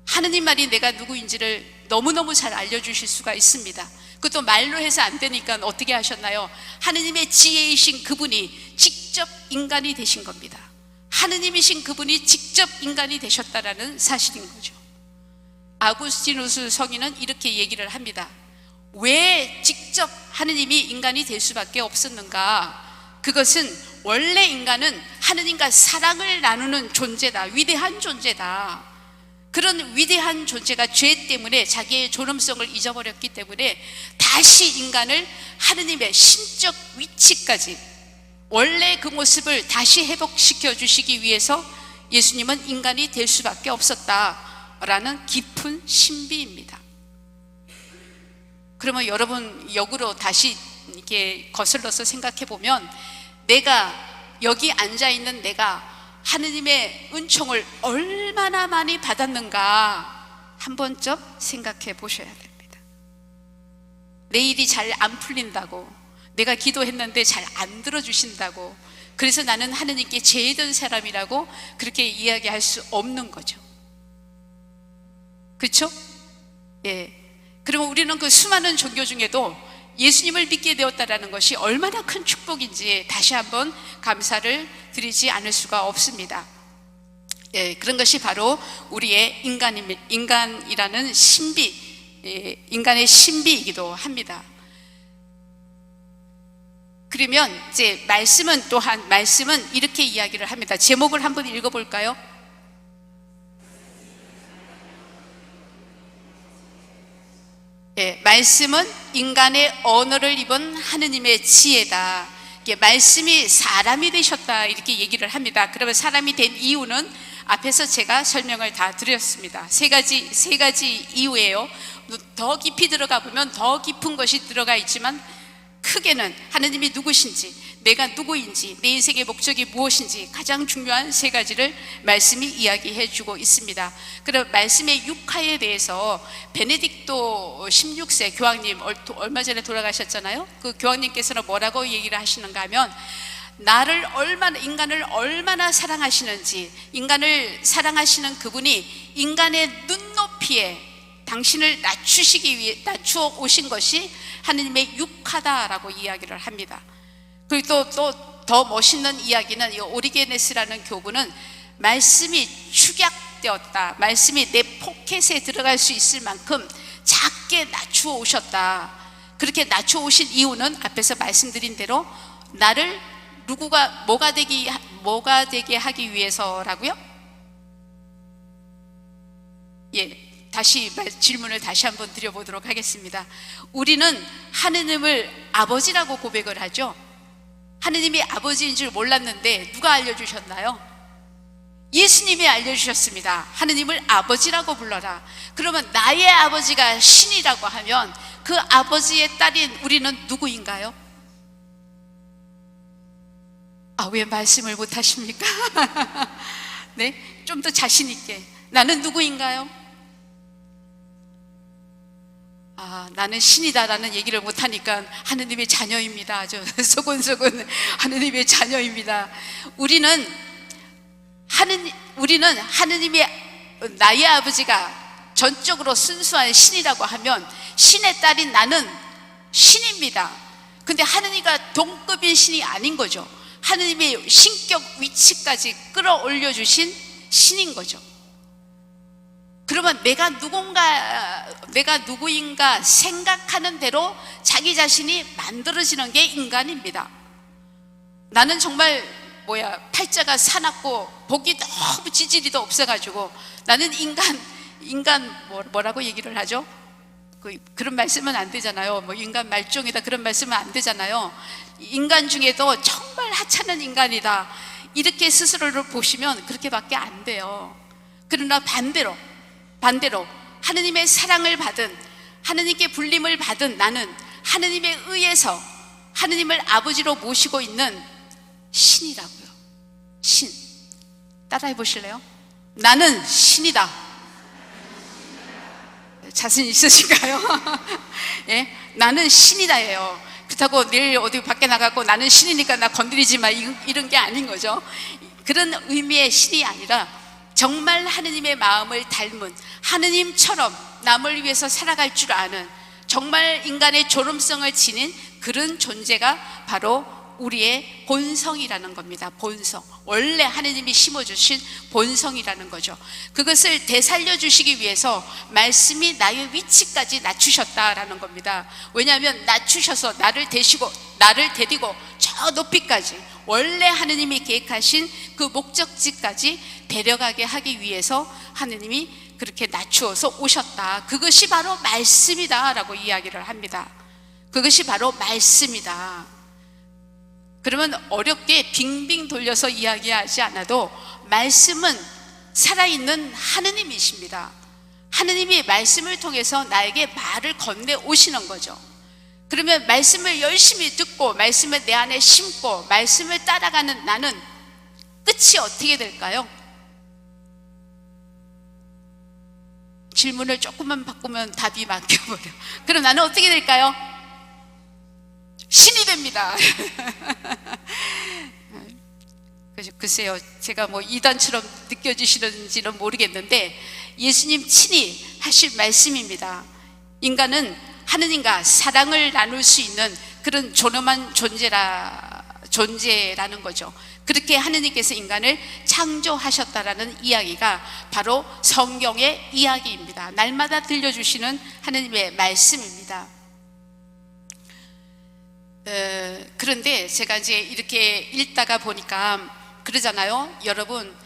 하느님만이 내가 누구인지를 너무너무 잘 알려주실 수가 있습니다. 그것도 말로 해서 안 되니까 어떻게 하셨나요? 하느님의 지혜이신 그분이 직접 인간이 되신 겁니다. 하느님이신 그분이 직접 인간이 되셨다라는 사실인 거죠. 아구스티누스 성인은 이렇게 얘기를 합니다. 왜 직접 하느님이 인간이 될 수밖에 없었는가? 그것은 원래 인간은 하느님과 사랑을 나누는 존재다. 위대한 존재다. 그런 위대한 존재가 죄 때문에 자기의 존엄성을 잊어버렸기 때문에 다시 인간을 하느님의 신적 위치까지, 원래 그 모습을 다시 회복시켜 주시기 위해서 예수님은 인간이 될 수밖에 없었다라는 깊은 신비입니다. 그러면 여러분 역으로 다시 이렇게 거슬러서 생각해 보면, 내가 여기 앉아 있는 내가 하느님의 은총을 얼마나 많이 받았는가 한 번쯤 생각해 보셔야 됩니다. 내 일이 잘 안 풀린다고, 내가 기도했는데 잘 안 들어주신다고, 그래서 나는 하느님께 죄든 사람이라고 그렇게 이야기할 수 없는 거죠. 그렇죠? 예. 그러면 우리는 그 수많은 종교 중에도 예수님을 믿게 되었다라는 것이 얼마나 큰 축복인지 다시 한번 감사를 드리지 않을 수가 없습니다. 예, 그런 것이 바로 우리의 인간이라는 신비, 인간의 신비이기도 합니다. 그러면 이제 말씀은 이렇게 이야기를 합니다. 제목을 한번 읽어볼까요? 예, 말씀은 인간의 언어를 입은 하느님의 지혜다. 말씀이 사람이 되셨다, 이렇게 얘기를 합니다. 그러면 사람이 된 이유는 앞에서 제가 설명을 다 드렸습니다. 세 가지 이유예요. 더 깊이 들어가 보면 더 깊은 것이 들어가 있지만, 크게는 하느님이 누구신지, 내가 누구인지, 내 인생의 목적이 무엇인지 가장 중요한 세 가지를 말씀이 이야기해 주고 있습니다. 그럼 말씀의 육화에 대해서 베네딕토 16세 교황님, 얼마 전에 돌아가셨잖아요. 그 교황님께서는 뭐라고 얘기를 하시는가 하면, 인간을 얼마나 사랑하시는지, 인간을 사랑하시는 그분이 인간의 눈높이에 당신을 낮추어 오신 것이 하느님의 육하다라고 이야기를 합니다. 그리고 또 더 멋있는 이야기는 이 오리게네스라는 교부는 말씀이 축약되었다, 말씀이 내 포켓에 들어갈 수 있을 만큼 작게 낮추어 오셨다. 그렇게 낮추어 오신 이유는 앞에서 말씀드린 대로 나를 뭐가 되게 하기 위해서라고요? 예. 질문을 다시 한번 드려보도록 하겠습니다. 우리는 하느님을 아버지라고 고백을 하죠. 하느님이 아버지인 줄 몰랐는데 누가 알려주셨나요? 예수님이 알려주셨습니다. 하느님을 아버지라고 불러라. 그러면 나의 아버지가 신이라고 하면 그 아버지의 딸인 우리는 누구인가요? 왜 말씀을 못 하십니까? 네, 좀 더 자신 있게. 나는 누구인가요? 나는 신이다라는 얘기를 못하니까 하느님의 자녀입니다. 아주 소곤소곤 하느님의 자녀입니다. 우리는 하느님의 나의 아버지가 전적으로 순수한 신이라고 하면 신의 딸인 나는 신입니다. 근데 하느님과 동급인 신이 아닌 거죠. 하느님의 신격 위치까지 끌어올려 주신 신인 거죠. 그러면 내가 누구인가 생각하는 대로 자기 자신이 만들어지는 게 인간입니다. 나는 정말 팔자가 사납고 복이 너무 지지리도 없어가지고 나는 인간 뭐라고 얘기를 하죠? 그런 말씀은 안 되잖아요. 인간 말종이다, 그런 말씀은 안 되잖아요. 인간 중에도 정말 하찮은 인간이다, 이렇게 스스로를 보시면 그렇게밖에 안 돼요. 그러나 반대로 하느님의 사랑을 받은, 하느님께 불림을 받은 나는 하느님에 의해서 하느님을 아버지로 모시고 있는 신이라고요. 신. 따라해 보실래요? 나는 신이다. 자신 있으신가요? 예? 나는 신이다예요. 그렇다고 내일 어디 밖에 나가고 나는 신이니까 나 건드리지 마, 이런 게 아닌 거죠. 그런 의미의 신이 아니라 정말 하느님의 마음을 닮은, 하느님처럼 남을 위해서 살아갈 줄 아는, 정말 인간의 존엄성을 지닌 그런 존재가 바로 우리의 본성이라는 겁니다. 본성, 원래 하느님이 심어주신 본성이라는 거죠. 그것을 되살려 주시기 위해서 말씀이 나의 위치까지 낮추셨다라는 겁니다. 왜냐하면 낮추셔서 나를 데리고 저 높이까지, 원래 하느님이 계획하신 그 목적지까지 데려가게 하기 위해서 하느님이 그렇게 낮추어서 오셨다. 그것이 바로 말씀이다 라고 이야기를 합니다. 그것이 바로 말씀이다. 그러면 어렵게 빙빙 돌려서 이야기하지 않아도 말씀은 살아있는 하느님이십니다. 하느님이 말씀을 통해서 나에게 말을 건네 오시는 거죠. 그러면 말씀을 열심히 듣고 말씀을 내 안에 심고 말씀을 따라가는 나는 끝이 어떻게 될까요? 질문을 조금만 바꾸면 답이 막혀버려. 그럼 나는 어떻게 될까요? 신이 됩니다. 글쎄요, 제가 뭐 이단처럼 느껴지시는지는 모르겠는데 예수님 친히 하실 말씀입니다. 인간은 하느님과 사랑을 나눌 수 있는 그런 존엄한 존재라는 거죠. 그렇게 하느님께서 인간을 창조하셨다라는 이야기가 바로 성경의 이야기입니다. 날마다 들려주시는 하느님의 말씀입니다. 그런데 제가 이제 이렇게 읽다가 보니까 그러잖아요. 여러분,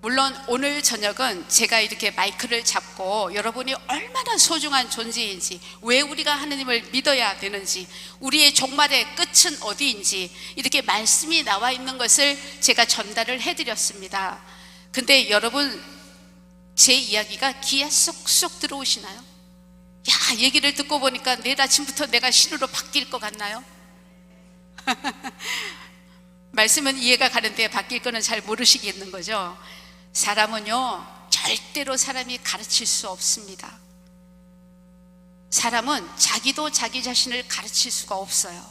물론 오늘 저녁은 제가 이렇게 마이크를 잡고 여러분이 얼마나 소중한 존재인지, 왜 우리가 하느님을 믿어야 되는지, 우리의 종말의 끝은 어디인지 이렇게 말씀이 나와 있는 것을 제가 전달을 해드렸습니다. 근데 여러분, 제 이야기가 귀에 쏙쏙 들어오시나요? 야, 얘기를 듣고 보니까 내일 아침부터 내가 신으로 바뀔 것 같나요? 말씀은 이해가 가는데 바뀔 거는 잘 모르시겠는 거죠. 사람은요, 절대로 사람이 가르칠 수 없습니다. 사람은 자기도 자기 자신을 가르칠 수가 없어요.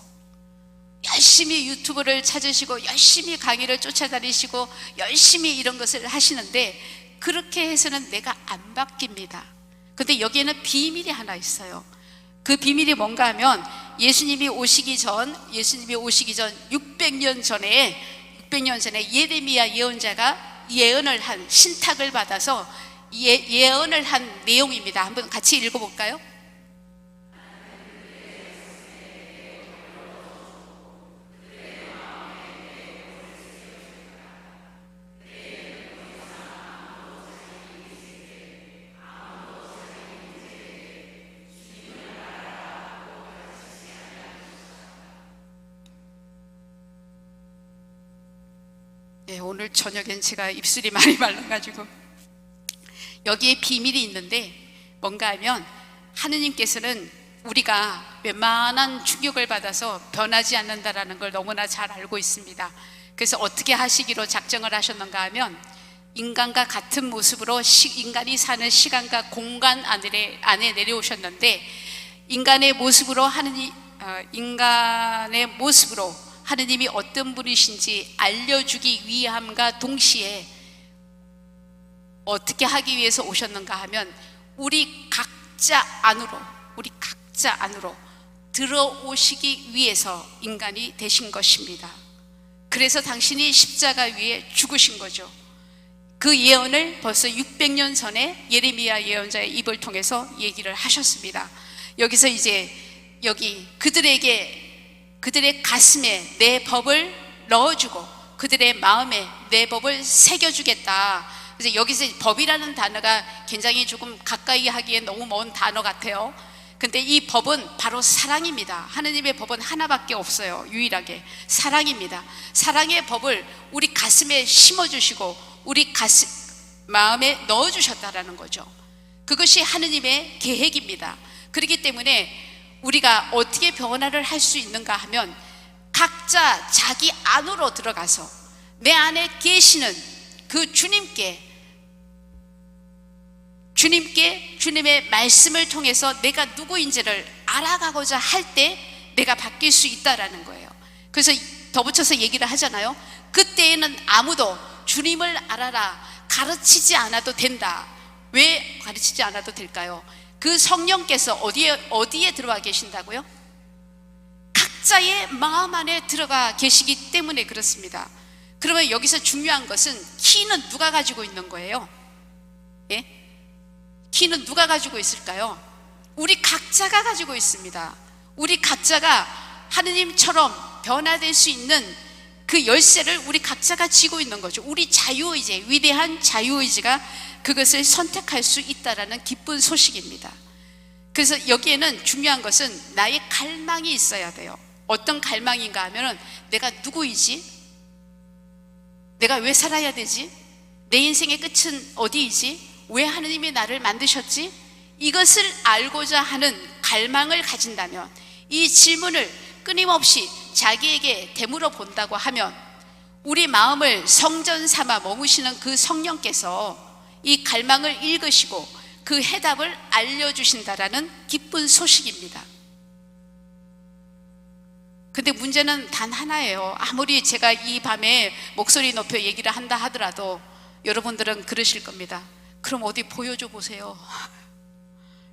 열심히 유튜브를 찾으시고 열심히 강의를 쫓아다니시고 열심히 이런 것을 하시는데 그렇게 해서는 내가 안 바뀝니다. 근데 여기에는 비밀이 하나 있어요. 그 비밀이 뭔가 하면 예수님이 오시기 전 600년 전에 예레미야 예언자가 예언을 한, 신탁을 받아서 예언을 한 내용입니다. 한번 같이 읽어볼까요? 네, 오늘 저녁엔 제가 입술이 많이 말라가지고 여기에 비밀이 있는데 뭔가 하면 하느님께서는 우리가 웬만한 충격을 받아서 변하지 않는다라는 걸 너무나 잘 알고 있습니다. 그래서 어떻게 하시기로 작정을 하셨는가 하면 인간과 같은 모습으로 인간이 사는 시간과 공간 안에 내려오셨는데 인간의 모습으로 하느님이 어떤 분이신지 알려주기 위함과 동시에 어떻게 하기 위해서 오셨는가 하면 우리 각자 안으로 들어오시기 위해서 인간이 되신 것입니다. 그래서 당신이 십자가 위에 죽으신 거죠. 그 예언을 벌써 600년 전에 예레미야 예언자의 입을 통해서 얘기를 하셨습니다. 여기서 이제 그들의 가슴에 내 법을 넣어주고 그들의 마음에 내 법을 새겨주겠다. 그래서 여기서 법이라는 단어가 굉장히 조금 가까이 하기에 너무 먼 단어 같아요. 근데 이 법은 바로 사랑입니다. 하느님의 법은 하나밖에 없어요. 유일하게 사랑입니다. 사랑의 법을 우리 가슴에 심어주시고 우리 마음에 넣어주셨다라는 거죠. 그것이 하느님의 계획입니다. 그렇기 때문에 우리가 어떻게 변화를 할 수 있는가 하면 각자 자기 안으로 들어가서 내 안에 계시는 그 주님의 말씀을 통해서 내가 누구인지를 알아가고자 할 때 내가 바뀔 수 있다라는 거예요. 그래서 덧붙여서 얘기를 하잖아요. 그때에는 아무도 주님을 알아라 가르치지 않아도 된다. 왜 가르치지 않아도 될까요? 그 성령께서 어디에 들어가 계신다고요? 각자의 마음 안에 들어가 계시기 때문에 그렇습니다. 그러면 여기서 중요한 것은 키는 누가 가지고 있는 거예요? 예? 키는 누가 가지고 있을까요? 우리 각자가 가지고 있습니다. 우리 각자가 하느님처럼 변화될 수 있는 그 열쇠를 우리 각자가 쥐고 있는 거죠. 우리 자유의지, 위대한 자유의지가 그것을 선택할 수 있다라는 기쁜 소식입니다. 그래서 여기에는 중요한 것은 나의 갈망이 있어야 돼요. 어떤 갈망인가 하면은 내가 누구이지? 내가 왜 살아야 되지? 내 인생의 끝은 어디이지? 왜 하느님이 나를 만드셨지? 이것을 알고자 하는 갈망을 가진다면, 이 질문을 끊임없이 자기에게 되물어 본다고 하면 우리 마음을 성전 삼아 머무시는 그 성령께서 이 갈망을 읽으시고 그 해답을 알려주신다라는 기쁜 소식입니다. 근데 문제는 단 하나예요. 아무리 제가 이 밤에 목소리 높여 얘기를 한다 하더라도 여러분들은 그러실 겁니다. 그럼 어디 보여줘 보세요.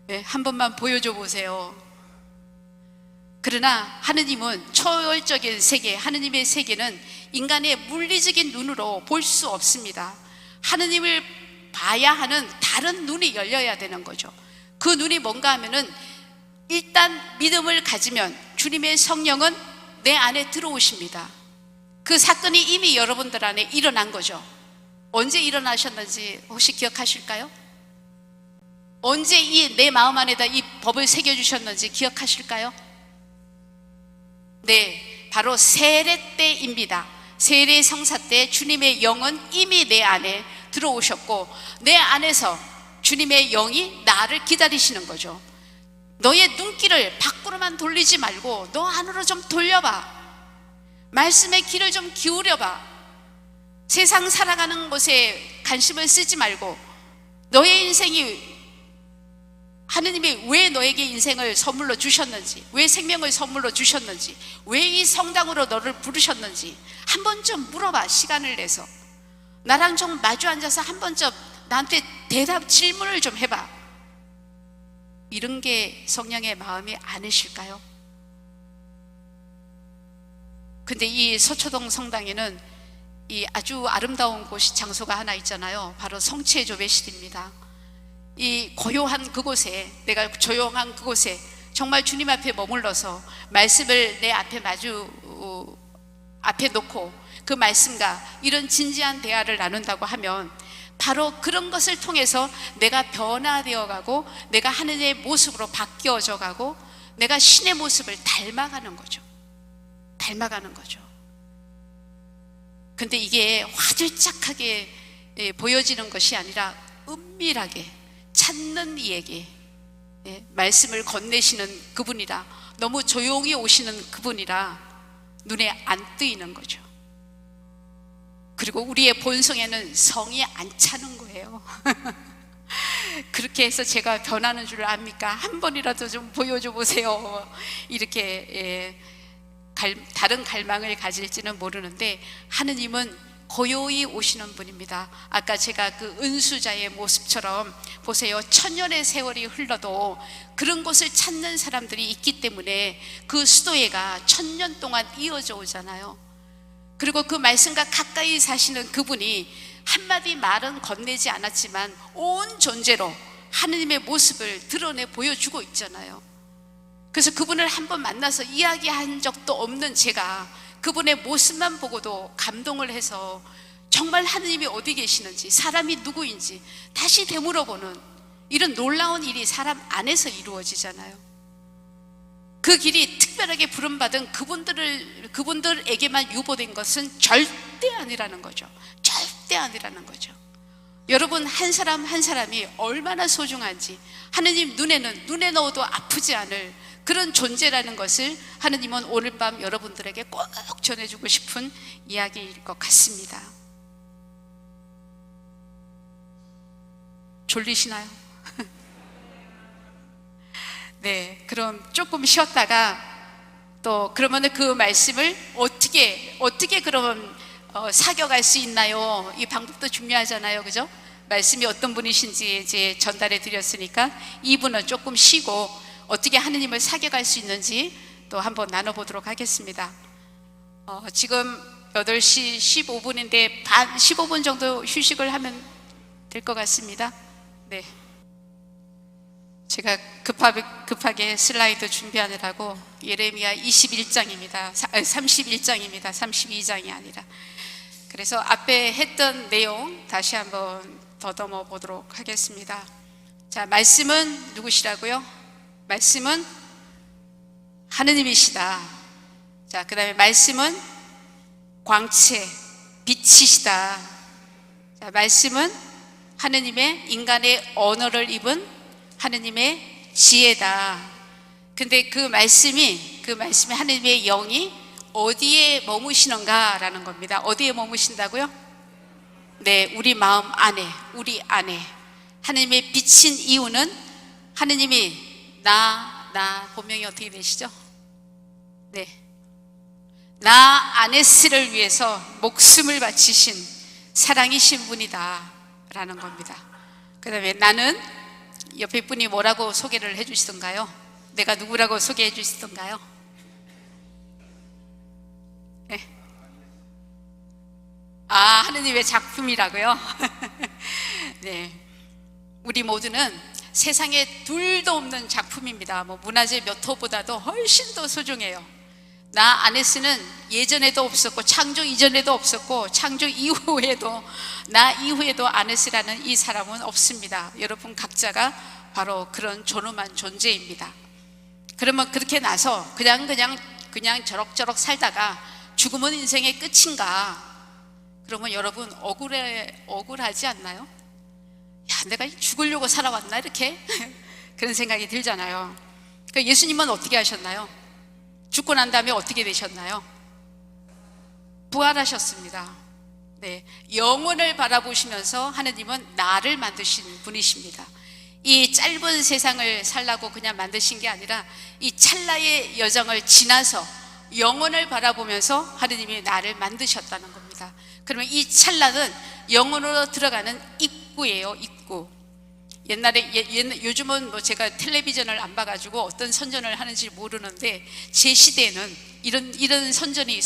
네, 한 번만 보여줘 보세요. 그러나 하느님은 초월적인 세계, 하느님의 세계는 인간의 물리적인 눈으로 볼 수 없습니다. 하느님을 봐야 하는 다른 눈이 열려야 되는 거죠. 그 눈이 뭔가 하면은 일단 믿음을 가지면 주님의 성령은 내 안에 들어오십니다. 그 사건이 이미 여러분들 안에 일어난 거죠. 언제 일어나셨는지 혹시 기억하실까요? 언제 이 내 마음 안에다 이 법을 새겨주셨는지 기억하실까요? 네, 바로 세례 때입니다. 세례 성사 때 주님의 영은 이미 내 안에 들어오셨고 내 안에서 주님의 영이 나를 기다리시는 거죠. 너의 눈길을 밖으로만 돌리지 말고 너 안으로 좀 돌려봐. 말씀의 귀를 좀 기울여봐. 세상 살아가는 것에 관심을 쓰지 말고 너의 인생이 하느님이 왜 너에게 인생을 선물로 주셨는지, 왜 생명을 선물로 주셨는지, 왜 이 성당으로 너를 부르셨는지 한 번쯤 물어봐. 시간을 내서 나랑 좀 마주 앉아서 한 번쯤 나한테 질문을 좀 해봐. 이런 게 성령의 마음이 아니실까요? 근데 이 서초동 성당에는 이 아주 아름다운 장소가 하나 있잖아요. 바로 성체조배실입니다. 이 고요한 그곳에, 내가 조용한 그곳에 정말 주님 앞에 머물러서 말씀을 내 앞에 앞에 놓고 그 말씀과 이런 진지한 대화를 나눈다고 하면 바로 그런 것을 통해서 내가 변화되어 가고 내가 하느님의 모습으로 바뀌어져 가고 내가 신의 모습을 닮아가는 거죠. 닮아가는 거죠. 근데 이게 화들짝하게 보여지는 것이 아니라 은밀하게 찾는 이에게 말씀을 건네시는 그분이라, 너무 조용히 오시는 그분이라 눈에 안 뜨이는 거죠. 그리고 우리의 본성에는 성이 안 차는 거예요. 그렇게 해서 제가 변하는 줄 압니까? 한 번이라도 좀 보여줘 보세요. 이렇게 다른 갈망을 가질지는 모르는데 하느님은 고요히 오시는 분입니다. 아까 제가 그 은수자의 모습처럼 보세요. 천년의 세월이 흘러도 그런 곳을 찾는 사람들이 있기 때문에 그 수도회가 천년 동안 이어져 오잖아요. 그리고 그 말씀과 가까이 사시는 그분이 한마디 말은 건네지 않았지만 온 존재로 하느님의 모습을 드러내 보여주고 있잖아요. 그래서 그분을 한번 만나서 이야기한 적도 없는 제가 그분의 모습만 보고도 감동을 해서 정말 하느님이 어디 계시는지, 사람이 누구인지 다시 되물어보는 이런 놀라운 일이 사람 안에서 이루어지잖아요. 그 길이 특별하게 부름받은 그분들에게만 유보된 것은 절대 아니라는 거죠. 절대 아니라는 거죠. 여러분 한 사람 한 사람이 얼마나 소중한지, 하느님 눈에는 눈에 넣어도 아프지 않을 그런 존재라는 것을 하느님은 오늘 밤 여러분들에게 꼭 전해주고 싶은 이야기일 것 같습니다. 졸리시나요? 네, 그럼 조금 쉬었다가 또 그러면 그 말씀을 어떻게 그러면 사겨갈 수 있나요? 이 방법도 중요하잖아요, 그죠? 말씀이 어떤 분이신지 이제 전달해 드렸으니까 이분은 조금 쉬고 어떻게 하느님을 사겨갈 수 있는지 또 한번 나눠보도록 하겠습니다. 지금 8시 15분인데 15분 정도 휴식을 하면 될 것 같습니다. 네. 제가 급하게 슬라이드 준비하느라고 예레미야 21장입니다. 31장입니다. 32장이 아니라. 그래서 앞에 했던 내용 다시 한번 더듬어 보도록 하겠습니다. 자, 말씀은 누구시라고요? 말씀은 하느님이시다. 자, 그 다음에 말씀은 광채, 빛이시다. 자, 말씀은 하느님의 인간의 언어를 입은 하느님의 지혜다. 근데 그 말씀이 하느님의 영이 어디에 머무시는가라는 겁니다. 어디에 머무신다고요? 네, 우리 마음 안에, 우리 안에. 하느님의 비친 이유는 하느님이 나 본명이 어떻게 되시죠? 네, 나 아네스를 위해서 목숨을 바치신 사랑이신 분이다 라는 겁니다. 그 다음에 나는, 옆에 분이 뭐라고 소개를 해주시던가요? 내가 누구라고 소개해 주시던가요? 네. 하느님의 작품이라고요? 네, 우리 모두는 세상에 둘도 없는 작품입니다. 문화재 몇 호보다도 훨씬 더 소중해요. 나 아네스는 예전에도 없었고 창조 이전에도 없었고 창조 이후에도, 나 이후에도 아네스라는 이 사람은 없습니다. 여러분 각자가 바로 그런 존엄한 존재입니다. 그러면 그렇게 나서 그냥 저럭저럭 살다가 죽으면 인생의 끝인가? 그러면 여러분 억울하지 않나요? 야, 내가 죽으려고 살아왔나 이렇게? 그런 생각이 들잖아요. 그러니까 예수님은 어떻게 하셨나요? 죽고 난 다음에 어떻게 되셨나요? 부활하셨습니다. 네, 영혼을 바라보시면서 하느님은 나를 만드신 분이십니다. 이 짧은 세상을 살라고 그냥 만드신 게 아니라 이 찰나의 여정을 지나서 영혼을 바라보면서 하느님이 나를 만드셨다는 겁니다. 그러면 이 찰나는 영혼으로 들어가는 입구예요. 입구. 요즘은 제가 텔레비전을 안 봐가지고 어떤 선전을 하는지 모르는데 제 시대에는 이런 선전이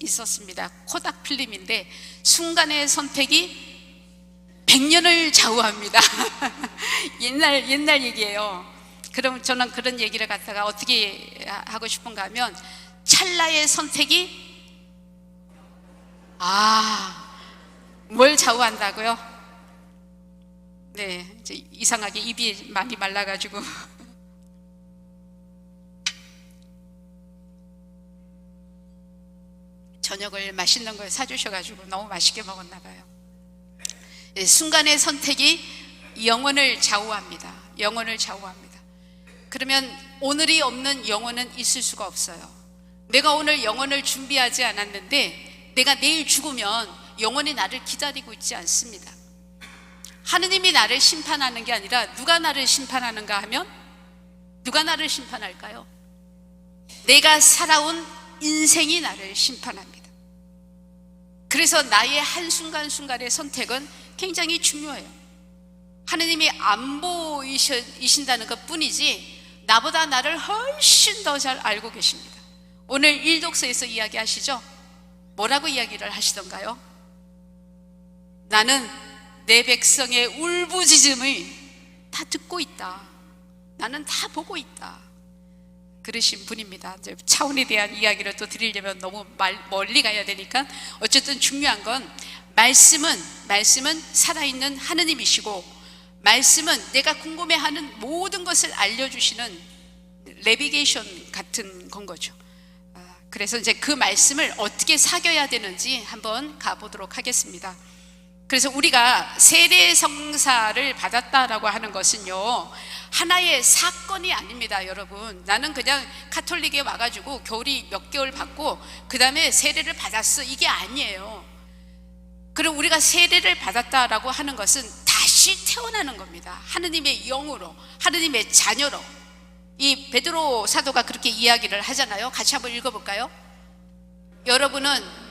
있었습니다. 코닥 필름인데 순간의 선택이 100년을 좌우합니다. 옛날 얘기예요. 그럼 저는 그런 얘기를 갖다가 어떻게 하고 싶은가 하면 찰나의 선택이 뭘 좌우한다고요? 네, 이제 이상하게 입이 많이 말라가지고 저녁을 맛있는 걸 사주셔가지고 너무 맛있게 먹었나 봐요. 네, 순간의 선택이 영혼을 좌우합니다. 영혼을 좌우합니다. 그러면 오늘이 없는 영혼은 있을 수가 없어요. 내가 오늘 영혼을 준비하지 않았는데 내가 내일 죽으면 영혼이 나를 기다리고 있지 않습니다. 하느님이 나를 심판하는 게 아니라 누가 나를 심판하는가 하면 누가 나를 심판할까요? 내가 살아온 인생이 나를 심판합니다. 그래서 나의 한순간순간의 선택은 굉장히 중요해요. 하느님이 안 보이신다는 것 뿐이지 나보다 나를 훨씬 더 잘 알고 계십니다. 오늘 일독서에서 이야기하시죠? 뭐라고 이야기를 하시던가요? 나는 내 백성의 울부짖음을 다 듣고 있다. 나는 다 보고 있다. 그러신 분입니다. 이제 차원에 대한 이야기를 또 드리려면 너무 멀리 가야 되니까 어쨌든 중요한 건 말씀은 살아있는 하느님이시고 말씀은 내가 궁금해하는 모든 것을 알려주시는 내비게이션 같은 건 거죠. 그래서 이제 그 말씀을 어떻게 사겨야 되는지 한번 가보도록 하겠습니다. 그래서 우리가 세례성사를 받았다라고 하는 것은요 하나의 사건이 아닙니다. 여러분, 나는 그냥 카톨릭에 와가지고 교리 몇 개월 받고 그 다음에 세례를 받았어, 이게 아니에요. 그럼 우리가 세례를 받았다라고 하는 것은 다시 태어나는 겁니다. 하느님의 영으로, 하느님의 자녀로. 이 베드로 사도가 그렇게 이야기를 하잖아요. 같이 한번 읽어볼까요? 여러분은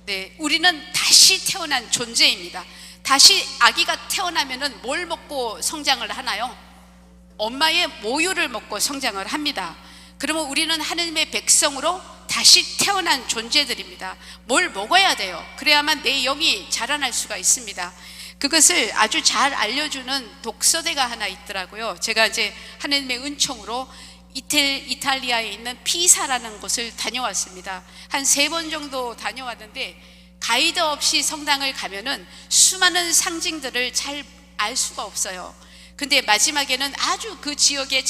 네, 우리는 다시 태어난 존재입니다. 다시 아기가 태어나면은 뭘 먹고 성장을 하나요? 엄마의 모유를 먹고 성장을 합니다. 그러면 우리는 하느님의 백성으로 다시 태어난 존재들입니다. 뭘 먹어야 돼요. 그래야만 내 영이 자라날 수가 있습니다. 그것을 아주 잘 알려주는 독서대가 하나 있더라고요. 제가 이제 하나님의 은총으로 이탈리아에 있는 피사라는 곳을 다녀왔습니다. 한 3번 정도 다녀왔는데 가이드 없이 성당을 가면은 수많은 상징들을 잘 알 수가 없어요. 근데 마지막에는 아주 그 지역에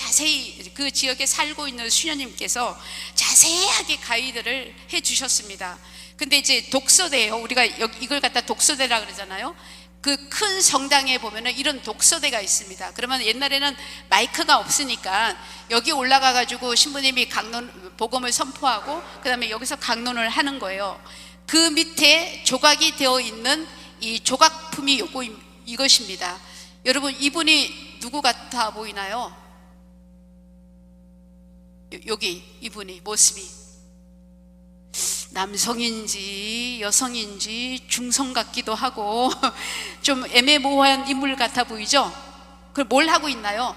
살고 있는 수녀님께서 자세하게 가이드를 해 주셨습니다. 근데 이제 독서대예요. 우리가 이걸 갖다 독서대라 그러잖아요. 그 큰 성당에 보면은 이런 독서대가 있습니다. 그러면 옛날에는 마이크가 없으니까 여기 올라가 가지고 신부님이 복음을 선포하고 그다음에 여기서 강론을 하는 거예요. 그 밑에 조각이 되어 있는 이 조각품이 이것입니다. 여러분, 이분이 누구 같아 보이나요? 여기 이분이 모습이 남성인지 여성인지 중성 같기도 하고 좀 애매모호한 인물 같아 보이죠? 그걸 뭘 하고 있나요?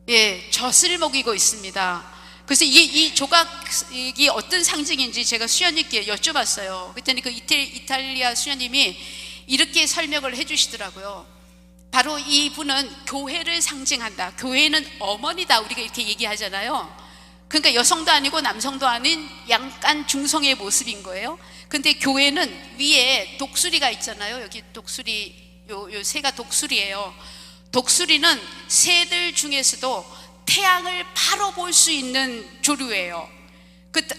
예, 젖을 먹이고 있습니다. 그래서 이 조각이 어떤 상징인지 제가 수녀님께 여쭤봤어요. 그랬더니 그 이탈리아 수녀님이 이렇게 설명을 해주시더라고요. 바로 이분은 교회를 상징한다. 교회는 어머니다. 우리가 이렇게 얘기하잖아요. 그러니까 여성도 아니고 남성도 아닌 약간 중성의 모습인 거예요. 근데 교회는 위에 독수리가 있잖아요. 여기 독수리, 요 새가 독수리예요. 독수리는 새들 중에서도 태양을 바로 볼 수 있는 조류예요.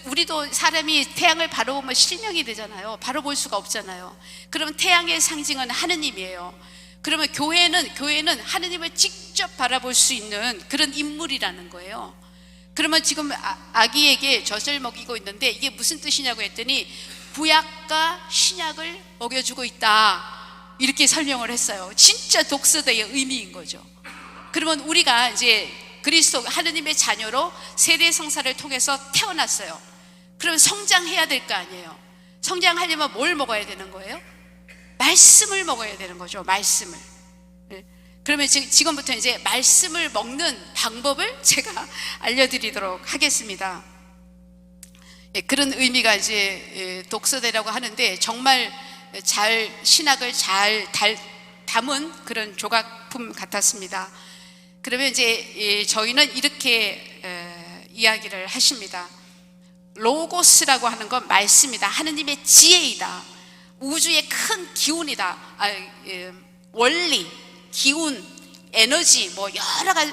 우리도 사람이 태양을 바로 보면 실명이 되잖아요. 바로 볼 수가 없잖아요. 그러면 태양의 상징은 하느님이에요. 그러면 교회는 하느님을 직접 바라볼 수 있는 그런 인물이라는 거예요. 그러면 지금 아기에게 젖을 먹이고 있는데 이게 무슨 뜻이냐고 했더니 구약과 신약을 먹여주고 있다, 이렇게 설명을 했어요. 진짜 독서대의 의미인 거죠. 그러면 우리가 이제 그리스도 하느님의 자녀로 세례 성사를 통해서 태어났어요. 그럼 성장해야 될 거 아니에요. 성장하려면 뭘 먹어야 되는 거예요? 말씀을 먹어야 되는 거죠. 말씀을. 그러면 지금부터 이제 말씀을 먹는 방법을 제가 알려드리도록 하겠습니다. 그런 의미가 이제 독서대라고 하는데 정말 신학을 잘 담은 그런 조각품 같았습니다. 그러면 이제 저희는 이렇게 이야기를 하십니다. 로고스라고 하는 건 말씀이다. 하느님의 지혜이다. 우주의 큰 기운이다. 원리, 기운, 에너지, 뭐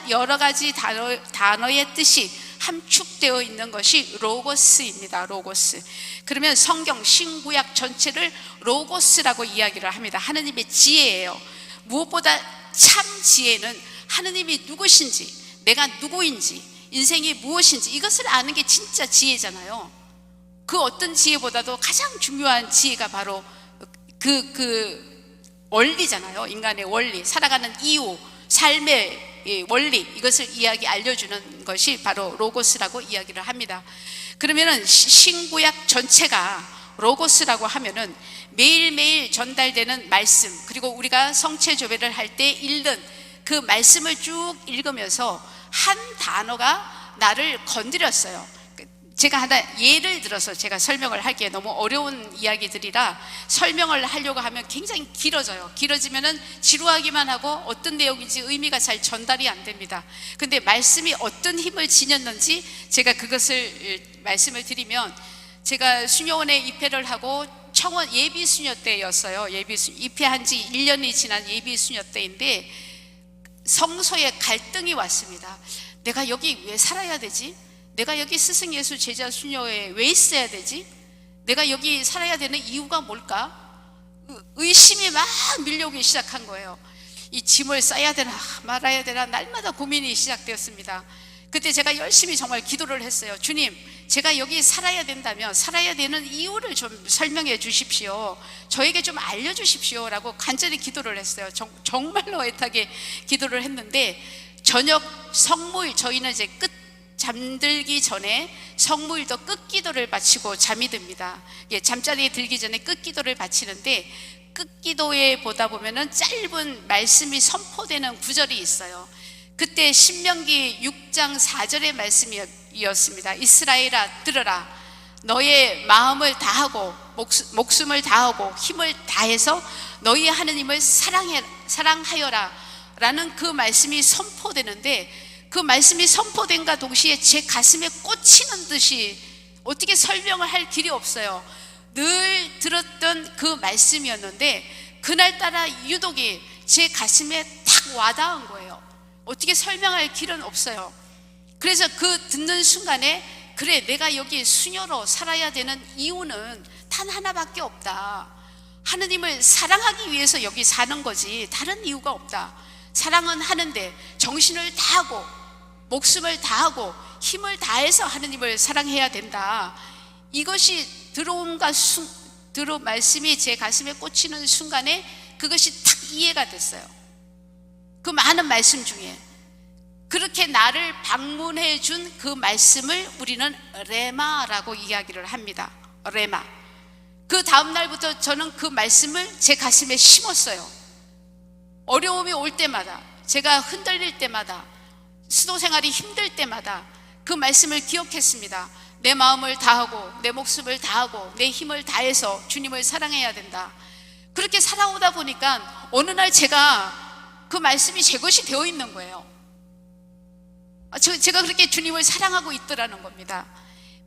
여러 가지 단어의 뜻이 함축되어 있는 것이 로고스입니다. 로고스. 그러면 성경 신구약 전체를 로고스라고 이야기를 합니다. 하느님의 지혜예요. 무엇보다 참 지혜는 하느님이 누구신지, 내가 누구인지, 인생이 무엇인지 이것을 아는 게 진짜 지혜잖아요. 그 어떤 지혜보다도 가장 중요한 지혜가 바로 그 원리잖아요. 인간의 원리, 살아가는 이유, 삶의 원리, 이것을 알려주는 것이 바로 로고스라고 이야기를 합니다. 그러면은 신구약 전체가 로고스라고 하면은 매일매일 전달되는 말씀, 그리고 우리가 성체조배를 할 때 읽는 그 말씀을 쭉 읽으면서 한 단어가 나를 건드렸어요. 제가 하나 예를 들어서 제가 설명을 할게요. 너무 어려운 이야기들이라 설명을 하려고 하면 굉장히 길어지면은 지루하기만 하고 어떤 내용인지 의미가 잘 전달이 안 됩니다. 근데 말씀이 어떤 힘을 지녔는지 제가 그것을 말씀을 드리면, 제가 수녀원에 입회를 하고 청원 예비 수녀 때였어요. 입회한 지 1년이 지난 예비 수녀 때인데 성소에 갈등이 왔습니다. 내가 여기 왜 살아야 되지? 내가 여기 스승 예수 제자 수녀에 왜 있어야 되지? 내가 여기 살아야 되는 이유가 뭘까? 의심이 막 밀려오기 시작한 거예요. 이 짐을 싸야 되나 말아야 되나 날마다 고민이 시작되었습니다. 그때 제가 열심히 정말 기도를 했어요. 주님, 제가 여기 살아야 된다면 살아야 되는 이유를 좀 설명해 주십시오. 저에게 좀 알려주십시오 라고 간절히 기도를 했어요. 정말로 애타게 기도를 했는데 저녁 성모일, 저희는 이제 잠들기 전에 성모일도 끝기도를 바치고 잠이 듭니다. 잠자리에 들기 전에 끝기도를 바치는데 끝기도에 보다 보면은 짧은 말씀이 선포되는 구절이 있어요. 그때 신명기 6장 4절의 말씀이 말씀이었습니다. 이스라엘아 들으라, 너의 마음을 다하고 목숨을 다하고 힘을 다해서 너희 하느님을 사랑하여라 라는 그 말씀이 선포되는데, 그 말씀이 선포된과 동시에 제 가슴에 꽂히는 듯이 어떻게 설명을 할 길이 없어요. 늘 들었던 그 말씀이었는데 그날따라 유독이 제 가슴에 탁 와닿은 거예요. 어떻게 설명할 길은 없어요. 그래서 그 듣는 순간에, 그래, 내가 여기 수녀로 살아야 되는 이유는 단 하나밖에 없다. 하느님을 사랑하기 위해서 여기 사는 거지 다른 이유가 없다. 사랑은 하는데 정신을 다하고 목숨을 다하고 힘을 다해서 하느님을 사랑해야 된다. 이것이 말씀이 제 가슴에 꽂히는 순간에 그것이 탁 이해가 됐어요. 그 많은 말씀 중에 그렇게 나를 방문해 준 그 말씀을 우리는 레마라고 이야기를 합니다. 레마. 그 다음 날부터 저는 그 말씀을 제 가슴에 심었어요. 어려움이 올 때마다, 제가 흔들릴 때마다, 수도 생활이 힘들 때마다 그 말씀을 기억했습니다. 내 마음을 다하고 내 목숨을 다하고 내 힘을 다해서 주님을 사랑해야 된다. 그렇게 살아오다 보니까 어느 날 제가 그 말씀이 제 것이 되어 있는 거예요. 제가 그렇게 주님을 사랑하고 있더라는 겁니다.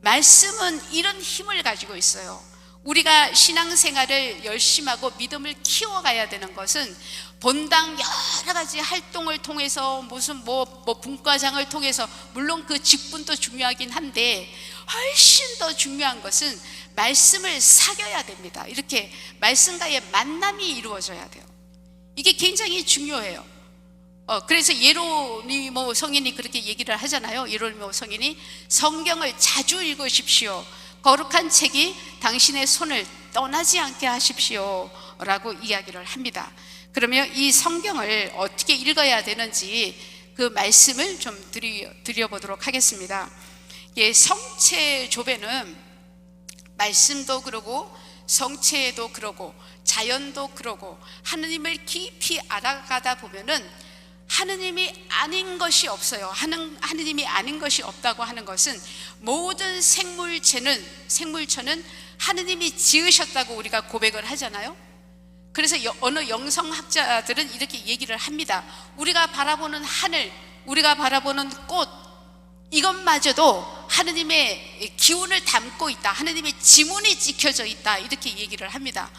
말씀은 이런 힘을 가지고 있어요. 우리가 신앙생활을 열심히 하고 믿음을 키워가야 되는 것은 본당 여러 가지 활동을 통해서 무슨 분과장을 통해서, 물론 그 직분도 중요하긴 한데 훨씬 더 중요한 것은 말씀을 사겨야 됩니다. 이렇게 말씀과의 만남이 이루어져야 돼요. 이게 굉장히 중요해요. 그래서 예로니모 성인이 그렇게 얘기를 하잖아요. 예로니모 성인이 성경을 자주 읽으십시오. 거룩한 책이 당신의 손을 떠나지 않게 하십시오 라고 이야기를 합니다. 그러면 이 성경을 어떻게 읽어야 되는지 그 말씀을 좀 드려보도록 하겠습니다. 성체조배는 말씀도 그러고 성체도 그러고 자연도 그러고 하느님을 깊이 알아가다 보면은 하느님이 아닌 것이 없어요. 하느님이 아닌 것이 없다고 하는 것은 모든 생물체는 하느님이 지으셨다고 우리가 고백을 하잖아요. 그래서 어느 영성학자들은 이렇게 얘기를 합니다. 우리가 바라보는 하늘, 우리가 바라보는 꽃, 이것마저도 하느님의 기운을 담고 있다, 하느님의 지문이 찍혀져 있다, 이렇게 얘기를 합니다.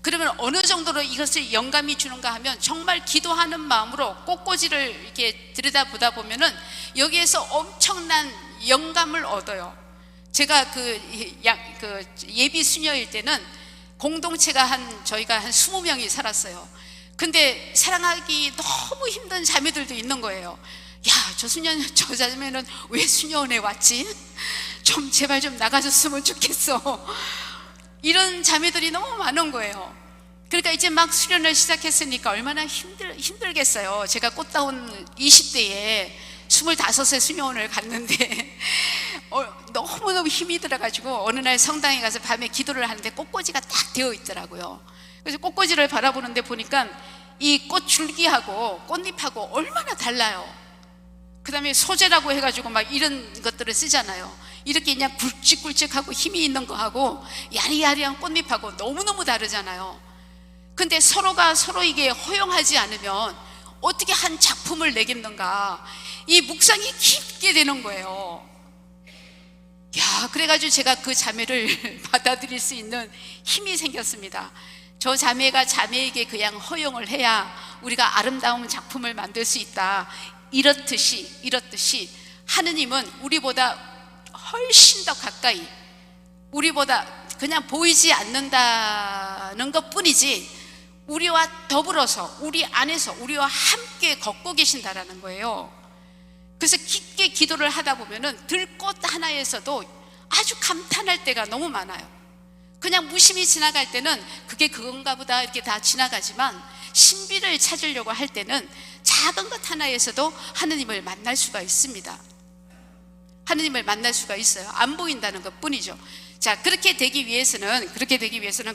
그러면 어느 정도로 이것을 영감이 주는가 하면, 정말 기도하는 마음으로 꽃꽂이를 이렇게 들여다보다 보면은 여기에서 엄청난 영감을 얻어요. 제가 그 예비 수녀일 때는 공동체가 저희가 한 20명이 살았어요. 근데 사랑하기 너무 힘든 자매들도 있는 거예요. 야, 저 자매는 왜 수녀원에 왔지? 좀 제발 좀 나가줬으면 좋겠어. 이런 자매들이 너무 많은 거예요. 그러니까 이제 막 수련을 시작했으니까 얼마나 힘들겠어요. 제가 꽃다운 20대에 25세 수녀원을 갔는데 너무너무 힘이 들어가지고 어느 날 성당에 가서 밤에 기도를 하는데 꽃꽂이가 딱 되어 있더라고요. 그래서 꽃꽂이를 바라보는데 보니까 이 꽃줄기하고 꽃잎하고 얼마나 달라요. 그 다음에 소재라고 해가지고 막 이런 것들을 쓰잖아요. 이렇게 그냥 굵직굵직하고 힘이 있는 거하고 야리야리한 꽃잎하고 너무너무 다르잖아요. 근데 서로가 서로에게 허용하지 않으면 어떻게 한 작품을 내겠는가, 이 묵상이 깊게 되는 거예요. 야, 그래가지고 제가 그 자매를 받아들일 수 있는 힘이 생겼습니다. 저 자매가 자매에게 그냥 허용을 해야 우리가 아름다운 작품을 만들 수 있다. 이렇듯이 하느님은 우리보다 훨씬 더 가까이, 우리보다 그냥 보이지 않는다는 것 뿐이지 우리와 더불어서, 우리 안에서 우리와 함께 걷고 계신다라는 거예요. 그래서 깊게 기도를 하다 보면은 들꽃 하나에서도 아주 감탄할 때가 너무 많아요. 그냥 무심히 지나갈 때는 그게 그건가 보다 이렇게 다 지나가지만, 신비를 찾으려고 할 때는 작은 것 하나에서도 하느님을 만날 수가 있습니다. 하느님을 만날 수가 있어요. 안 보인다는 것 뿐이죠. 자, 그렇게 되기 위해서는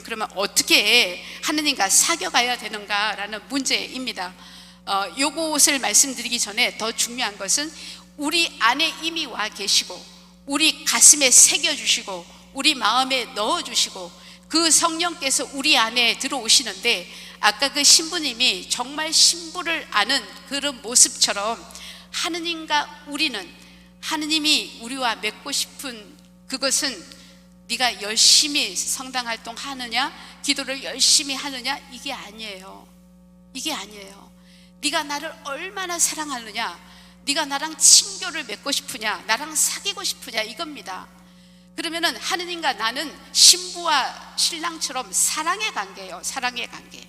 그러면 어떻게 하느님과 사귀어가야 되는가라는 문제입니다. 요것을 말씀드리기 전에 더 중요한 것은 우리 안에 이미 와 계시고 가슴에 새겨주시고 우리 마음에 넣어주시고 그 성령께서 우리 안에 들어오시는데, 아까 그 신부님이 정말 신부를 아는 그런 모습처럼 하느님과 우리는, 하느님이 우리와 맺고 싶은 그것은 네가 열심히 성당 활동하느냐, 기도를 열심히 하느냐, 이게 아니에요. 이게 아니에요. 네가 나를 얼마나 사랑하느냐, 네가 나랑 친교를 맺고 싶으냐, 나랑 사귀고 싶으냐, 이겁니다. 그러면은 하느님과 나는 신부와 신랑처럼 사랑의 관계예요. 사랑의 관계.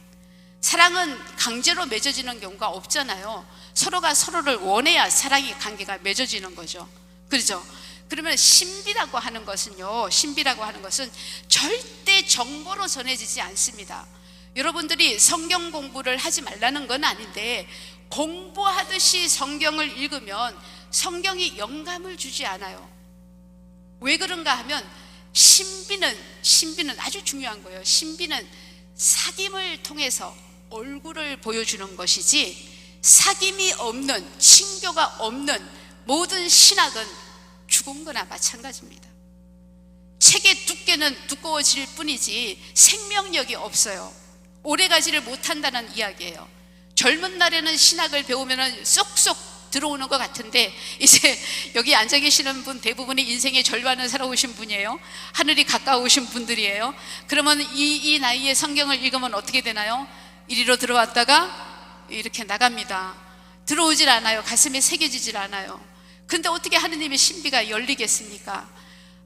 사랑은 강제로 맺어지는 경우가 없잖아요. 서로가 서로를 원해야 사랑의 관계가 맺어지는 거죠. 그렇죠? 그러면 신비라고 하는 것은요, 신비라고 하는 것은 절대 정보로 전해지지 않습니다. 여러분들이 성경 공부를 하지 말라는 건 아닌데, 공부하듯이 성경을 읽으면 성경이 영감을 주지 않아요. 왜 그런가 하면 신비는 아주 중요한 거예요. 신비는 사귐을 통해서 얼굴을 보여주는 것이지, 사귐이 없는, 친교가 없는 모든 신학은 죽은 거나 마찬가지입니다. 책의 두께는 두꺼워질 뿐이지 생명력이 없어요. 오래가지를 못한다는 이야기예요. 젊은 날에는 신학을 배우면 쏙쏙 들어오는 것 같은데, 이제 여기 앉아 계시는 분 대부분이 인생의 절반을 살아오신 분이에요. 하늘이 가까우신 분들이에요. 그러면 이 나이에 성경을 읽으면 어떻게 되나요? 이리로 들어왔다가 이렇게 나갑니다. 들어오질 않아요. 가슴에 새겨지질 않아요. 근데 어떻게 하느님의 신비가 열리겠습니까?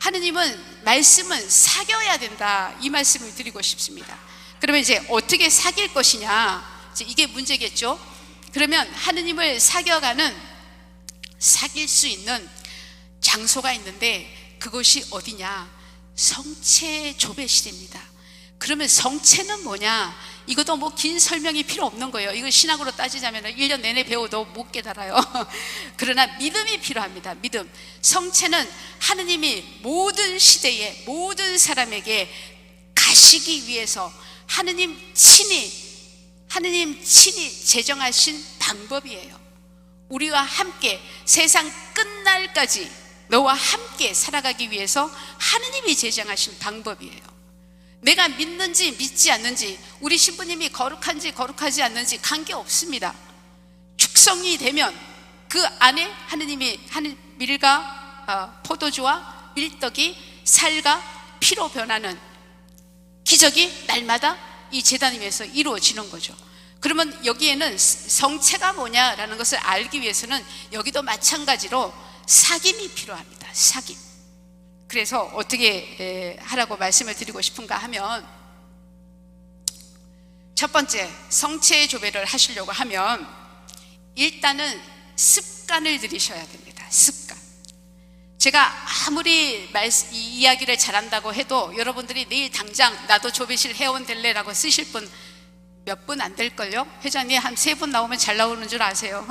하느님은, 말씀은 사귀어야 된다, 이 말씀을 드리고 싶습니다. 그러면 이제 어떻게 사귈 것이냐, 이제 이게 문제겠죠. 그러면 하느님을 사귈 수 있는 장소가 있는데, 그것이 어디냐? 성체 조배실입니다. 그러면 성체는 뭐냐? 이것도 뭐 긴 설명이 필요 없는 거예요. 이걸 신학으로 따지자면 1년 내내 배워도 못 깨달아요. 그러나 믿음이 필요합니다. 믿음. 성체는 하느님이 모든 시대에 모든 사람에게 가시기 위해서 하느님 친히 제정하신 방법이에요. 우리와 함께 세상 끝날까지 너와 함께 살아가기 위해서 하느님이 제정하신 방법이에요. 내가 믿는지 믿지 않는지, 우리 신부님이 거룩한지 거룩하지 않는지 관계없습니다. 축성이 되면 그 안에 하느님이 밀과 포도주와 밀떡이 살과 피로 변하는 기적이 날마다 이 제단 위에서 이루어지는 거죠. 그러면 여기에는 성체가 뭐냐라는 것을 알기 위해서는 여기도 마찬가지로 사귐이 필요합니다. 사귐. 그래서 어떻게 하라고 말씀을 드리고 싶은가 하면, 첫 번째, 성체 조배를 하시려고 하면 일단은 습관을 들이셔야 됩니다. 습관. 제가 아무리 이 이야기를 잘한다고 해도 여러분들이 내일 당장 나도 조배실 회원 될래라고 쓰실 분 몇 분 안 될걸요? 회장님 한 3분 나오면 잘 나오는 줄 아세요?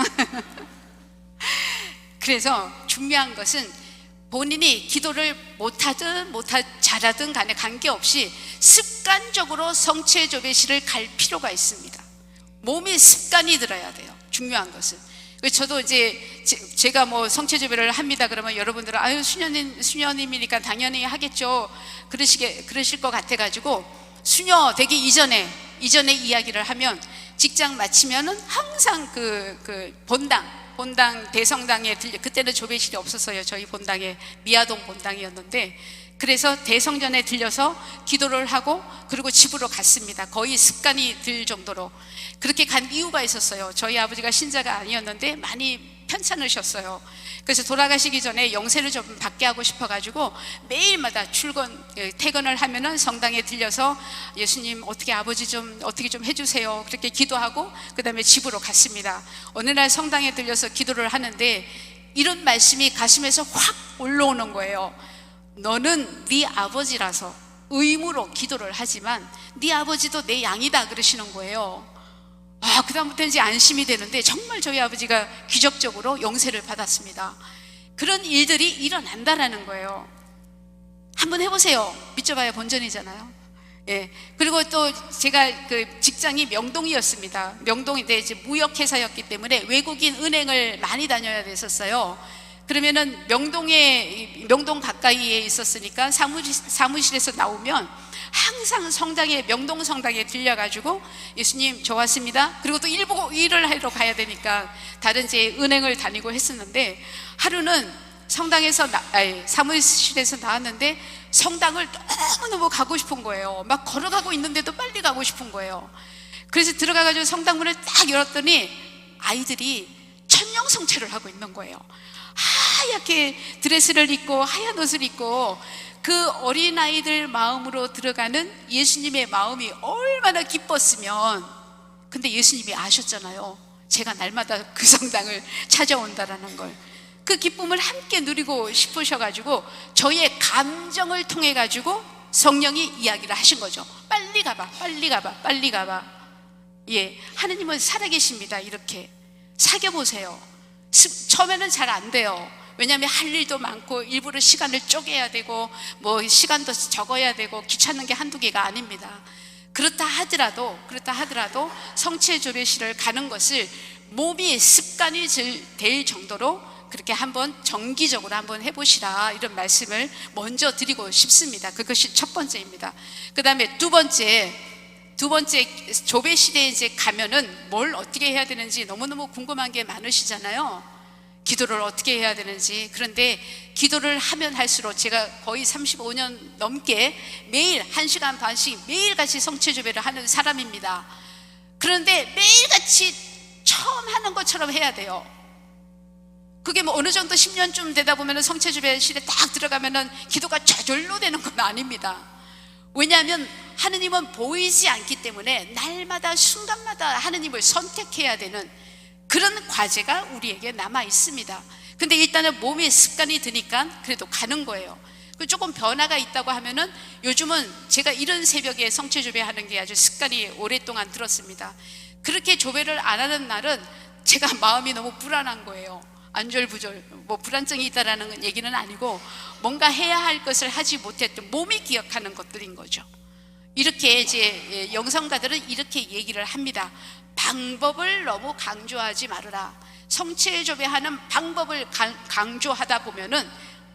그래서 중요한 것은 본인이 기도를 못하든 잘하든 간에 관계없이 습관적으로 성체 조배실을 갈 필요가 있습니다. 몸이 습관이 들어야 돼요. 중요한 것은. 저도 이제 제가 뭐 성체 조배를 합니다 그러면 여러분들은 아유 수녀님이니까 당연히 하겠죠, 그러실 것 같아가지고, 수녀 되기 이전에 이야기를 하면, 직장 마치면은 항상 그 본당 대성당에 그때는 조배실이 없었어요. 저희 본당에 미아동 본당이었는데, 그래서 대성전에 들려서 기도를 하고 그리고 집으로 갔습니다. 거의 습관이 들 정도로. 그렇게 간 이유가 있었어요. 저희 아버지가 신자가 아니었는데 많이 편찮으셨어요. 그래서 돌아가시기 전에 영세를 좀 받게 하고 싶어가지고 매일마다 퇴근을 하면은 성당에 들려서 예수님 아버지 어떻게 좀 해주세요, 그렇게 기도하고 그 다음에 집으로 갔습니다. 어느 날 성당에 들려서 기도를 하는데 이런 말씀이 가슴에서 확 올라오는 거예요. 너는 네 아버지라서 의무로 기도를 하지만 네 아버지도 내 양이다, 그러시는 거예요. 그다음부터 이제 안심이 되는데, 정말 저희 아버지가 기적적으로 영세를 받았습니다. 그런 일들이 일어난다라는 거예요. 한번 해보세요. 믿져봐야 본전이잖아요. 예. 그리고 또 제가 그 직장이 명동이었습니다. 명동인데 이제 무역회사였기 때문에 외국인 은행을 많이 다녀야 됐었어요. 그러면은 명동 가까이에 있었으니까 사무실에서 나오면 항상 명동 성당에 들려가지고 예수님 저 왔습니다. 그리고 또 일을 하러 가야 되니까 다른 제 은행을 다니고 했었는데, 하루는 사무실에서 나왔는데 성당을 너무너무 가고 싶은 거예요. 막 걸어가고 있는데도 빨리 가고 싶은 거예요. 그래서 들어가가지고 성당문을 딱 열었더니 아이들이 천명성체를 하고 있는 거예요. 하얗게 드레스를 입고 하얀 옷을 입고 그 어린아이들 마음으로 들어가는 예수님의 마음이 얼마나 기뻤으면. 근데 예수님이 아셨잖아요. 제가 날마다 그 성당을 찾아온다라는 걸. 그 기쁨을 함께 누리고 싶으셔가지고 저의 감정을 통해 가지고 성령이 이야기를 하신 거죠. 빨리 가봐, 빨리 가봐, 빨리 가봐. 예, 하느님은 살아계십니다. 이렇게 사겨보세요. 처음에는 잘 안 돼요. 왜냐하면 할 일도 많고 일부러 시간을 쪼개야 되고 뭐 시간도 적어야 되고 귀찮은 게 한두 개가 아닙니다. 그렇다 하더라도 성체 조례실을 가는 것을 몸이 습관이 될 정도로 그렇게 한번 정기적으로 한번 해보시라, 이런 말씀을 먼저 드리고 싶습니다. 그것이 첫 번째입니다. 그 다음에 두 번째 조배 시대에 이제 가면은 뭘 어떻게 해야 되는지 너무너무 궁금한 게 많으시잖아요. 기도를 어떻게 해야 되는지. 그런데 기도를 하면 할수록, 제가 거의 35년 넘게 매일 1시간 반씩 매일같이 성체조배를 하는 사람입니다. 그런데 매일같이 처음 하는 것처럼 해야 돼요. 그게 뭐 어느 정도 10년쯤 되다 보면 성체조배실에 딱 들어가면은 기도가 저절로 되는 건 아닙니다. 왜냐하면 하느님은 보이지 않기 때문에 날마다 순간마다 하느님을 선택해야 되는 그런 과제가 우리에게 남아 있습니다. 근데 일단은 몸에 습관이 드니까 그래도 가는 거예요. 조금 변화가 있다고 하면은, 요즘은 제가 이런 새벽에 성체조배 하는 게 아주 습관이 오랫동안 들었습니다. 그렇게 조배를 안 하는 날은 제가 마음이 너무 불안한 거예요. 안절부절, 뭐 불안증이 있다라는 얘기는 아니고 뭔가 해야 할 것을 하지 못했던 몸이 기억하는 것들인 거죠. 이렇게 이제 영성가들은 이렇게 얘기를 합니다. 방법을 너무 강조하지 말아라. 성체조배하는 방법을 강조하다 보면은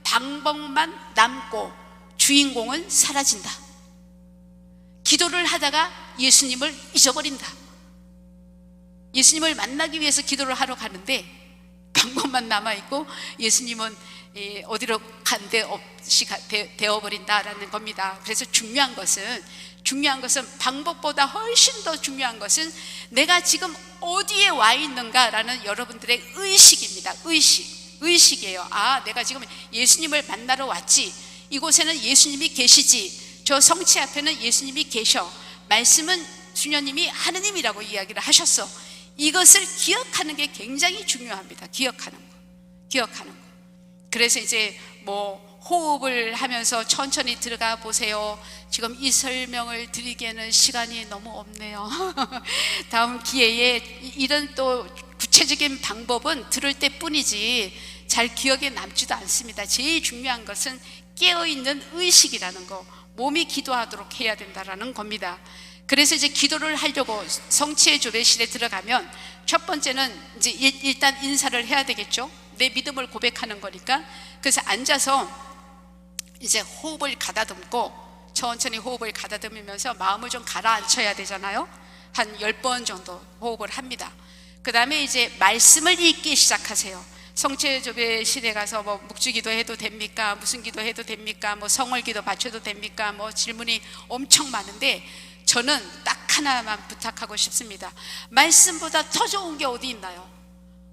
방법만 남고 주인공은 사라진다. 기도를 하다가 예수님을 잊어버린다. 예수님을 만나기 위해서 기도를 하러 가는데 방법만 남아있고 예수님은 어디로 간 데 없이 되어버린다라는 겁니다. 그래서 중요한 것은 방법보다 훨씬 더 중요한 것은 내가 지금 어디에 와 있는가라는 여러분들의 의식입니다. 의식이에요. 아, 내가 지금 예수님을 만나러 왔지. 이곳에는 예수님이 계시지. 저 성체 앞에는 예수님이 계셔. 말씀은 주님이 하느님이라고 이야기를 하셨어. 이것을 기억하는 게 굉장히 중요합니다. 기억하는 거. 그래서 이제 뭐 호흡을 하면서 천천히 들어가 보세요. 지금 이 설명을 드리기에는 시간이 너무 없네요. 다음 기회에 이런 또 구체적인 방법은 들을 때뿐이지 잘 기억에 남지도 않습니다. 제일 중요한 것은 깨어있는 의식이라는 거, 몸이 기도하도록 해야 된다라는 겁니다. 그래서 이제 기도를 하려고 성체 조배실에 들어가면 첫 번째는 이제 일단 인사를 해야 되겠죠. 내 믿음을 고백하는 거니까. 그래서 앉아서 이제 호흡을 가다듬고 천천히 호흡을 가다듬으면서 마음을 좀 가라앉혀야 되잖아요. 한 10번 정도 호흡을 합니다. 그 다음에 이제 말씀을 읽기 시작하세요. 성체조배실에 가서 뭐 묵주기도 해도 됩니까? 무슨 기도 해도 됩니까? 뭐 성월기도 바쳐도 됩니까? 뭐 질문이 엄청 많은데 저는 딱 하나만 부탁하고 싶습니다. 말씀보다 더 좋은 게 어디 있나요?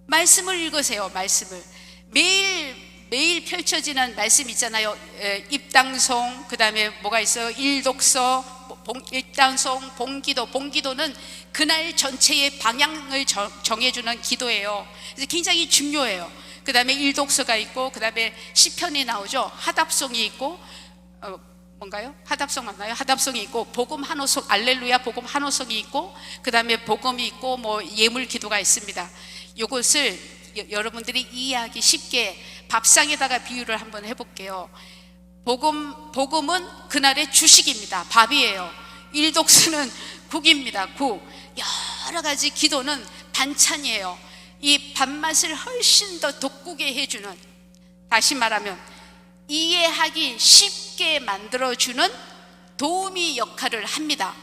말씀을 읽으세요. 말씀을 매일 펼쳐지는 말씀 있잖아요. 입당송, 그 다음에 뭐가 있어요? 일독서, 입당송, 봉기도는 그날 전체의 방향을 정해주는 기도예요. 그래서 굉장히 중요해요. 그 다음에 일독서가 있고, 그 다음에 시편이 나오죠. 하답송이 있고, 뭔가요? 하답송 맞나요? 하답송이 있고, 복음 한호송, 알렐루야 복음 한호송이 있고, 그 다음에 복음이 있고, 뭐 예물 기도가 있습니다. 이것을 여러분들이 이해하기 쉽게 밥상에다가 비유를 한번 해볼게요. 복음은 그날의 주식입니다. 밥이에요. 일독수는 국입니다. 국. 여러 가지 기도는 반찬이에요. 이 밥맛을 훨씬 더 돋구게 해주는 다시 말하면 이해하기 쉽게 만들어주는 도우미 역할을 합니다.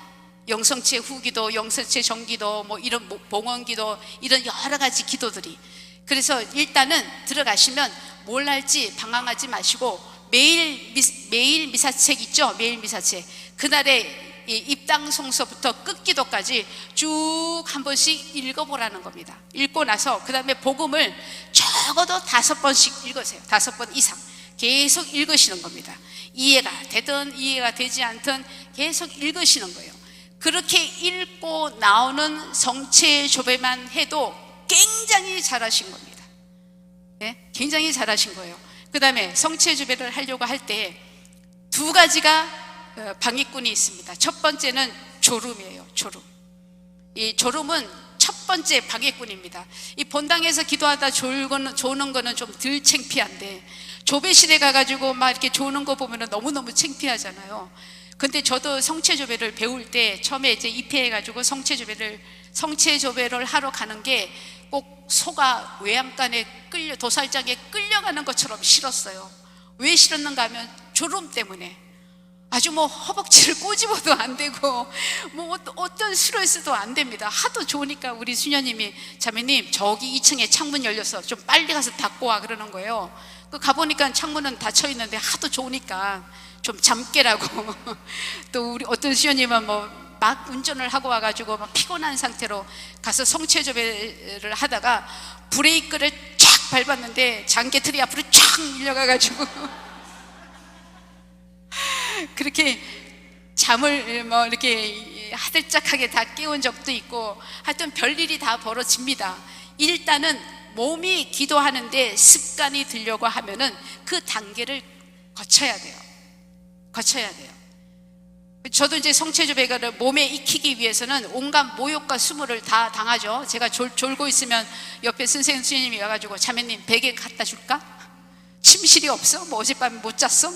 영성체 후기도, 영성체 정기도, 뭐 이런 봉헌기도, 이런 여러 가지 기도들이. 그래서 일단은 들어가시면 뭘 할지 방황하지 마시고 매일 미사책 있죠? 매일 미사책. 그날의 입당송서부터 끝기도까지 쭉 한 번씩 읽어보라는 겁니다. 읽고 나서 그 다음에 복음을 적어도 5번씩 읽으세요. 5번 이상 계속 읽으시는 겁니다. 이해가 되든 이해가 되지 않든 계속 읽으시는 거예요. 그렇게 읽고 나오는 성체조배만 해도 굉장히 잘하신 겁니다. 네? 굉장히 잘하신 거예요. 그 다음에 성체조배를 하려고 할 때 2가지가 방해꾼이 있습니다. 첫 번째는 졸음이에요. 졸음. 이 졸음은 첫 번째 방해꾼입니다. 이 본당에서 기도하다 조는 거는 좀 덜 창피한데 조배실에 가가지고 막 이렇게 조는 거 보면 너무너무 창피하잖아요. 근데 저도 성체조배를 배울 때 처음에 이제 입회해가지고 성체조배를 하러 가는 게 꼭 소가 외양간에 도살장에 끌려가는 것처럼 싫었어요. 왜 싫었는가 하면 졸음 때문에. 아주 뭐 허벅지를 꼬집어도 안 되고 뭐 어떤 스트레스도 안 됩니다. 하도 좋으니까 우리 수녀님이 자매님 저기 2층에 창문 열려서 좀 빨리 가서 닫고 와 그러는 거예요. 그 가보니까 창문은 닫혀 있는데 하도 좋으니까 좀 잠깨라고. 또 우리 어떤 수녀님은 뭐 막 운전을 하고 와가지고 막 피곤한 상태로 가서 성체조배를 하다가 브레이크를 쫙 밟았는데 장개틀이 앞으로 쫙 밀려가가지고 그렇게 잠을 뭐 이렇게 하들짝하게 다 깨운 적도 있고 하여튼 별일이 다 벌어집니다. 일단은 몸이 기도하는데 습관이 들려고 하면은 그 단계를 거쳐야 돼요. 저도 이제 성체조배를 몸에 익히기 위해서는 온갖 모욕과 수모를 다 당하죠. 제가 졸고 있으면 옆에 선생님이 와가지고 자매님 베개 갖다 줄까? 침실이 없어? 뭐 어젯밤에 못 잤어?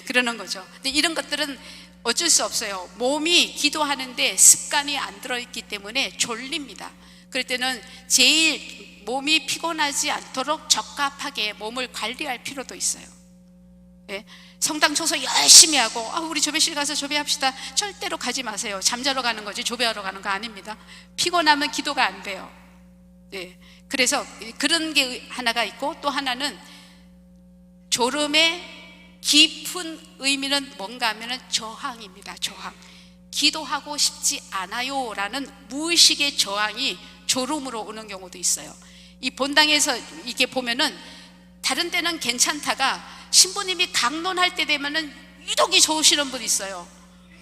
그러는 거죠. 근데 이런 것들은 어쩔 수 없어요. 몸이 기도하는데 습관이 안 들어있기 때문에 졸립니다. 그럴 때는 제일 몸이 피곤하지 않도록 적합하게 몸을 관리할 필요도 있어요. 네? 성당 청소 열심히 하고 우리 조배실 가서 조배합시다. 절대로 가지 마세요. 잠자러 가는 거지 조배하러 가는 거 아닙니다. 피곤하면 기도가 안 돼요. 네. 그래서 그런 게 하나가 있고 또 하나는 졸음의 깊은 의미는 뭔가 하면은 저항입니다. 저항. 기도하고 싶지 않아요 라는 무의식의 저항이 졸음으로 오는 경우도 있어요. 이 본당에서 이게 보면은 다른 때는 괜찮다가 신부님이 강론할 때 되면은 유독이 좋으시는 분이 있어요.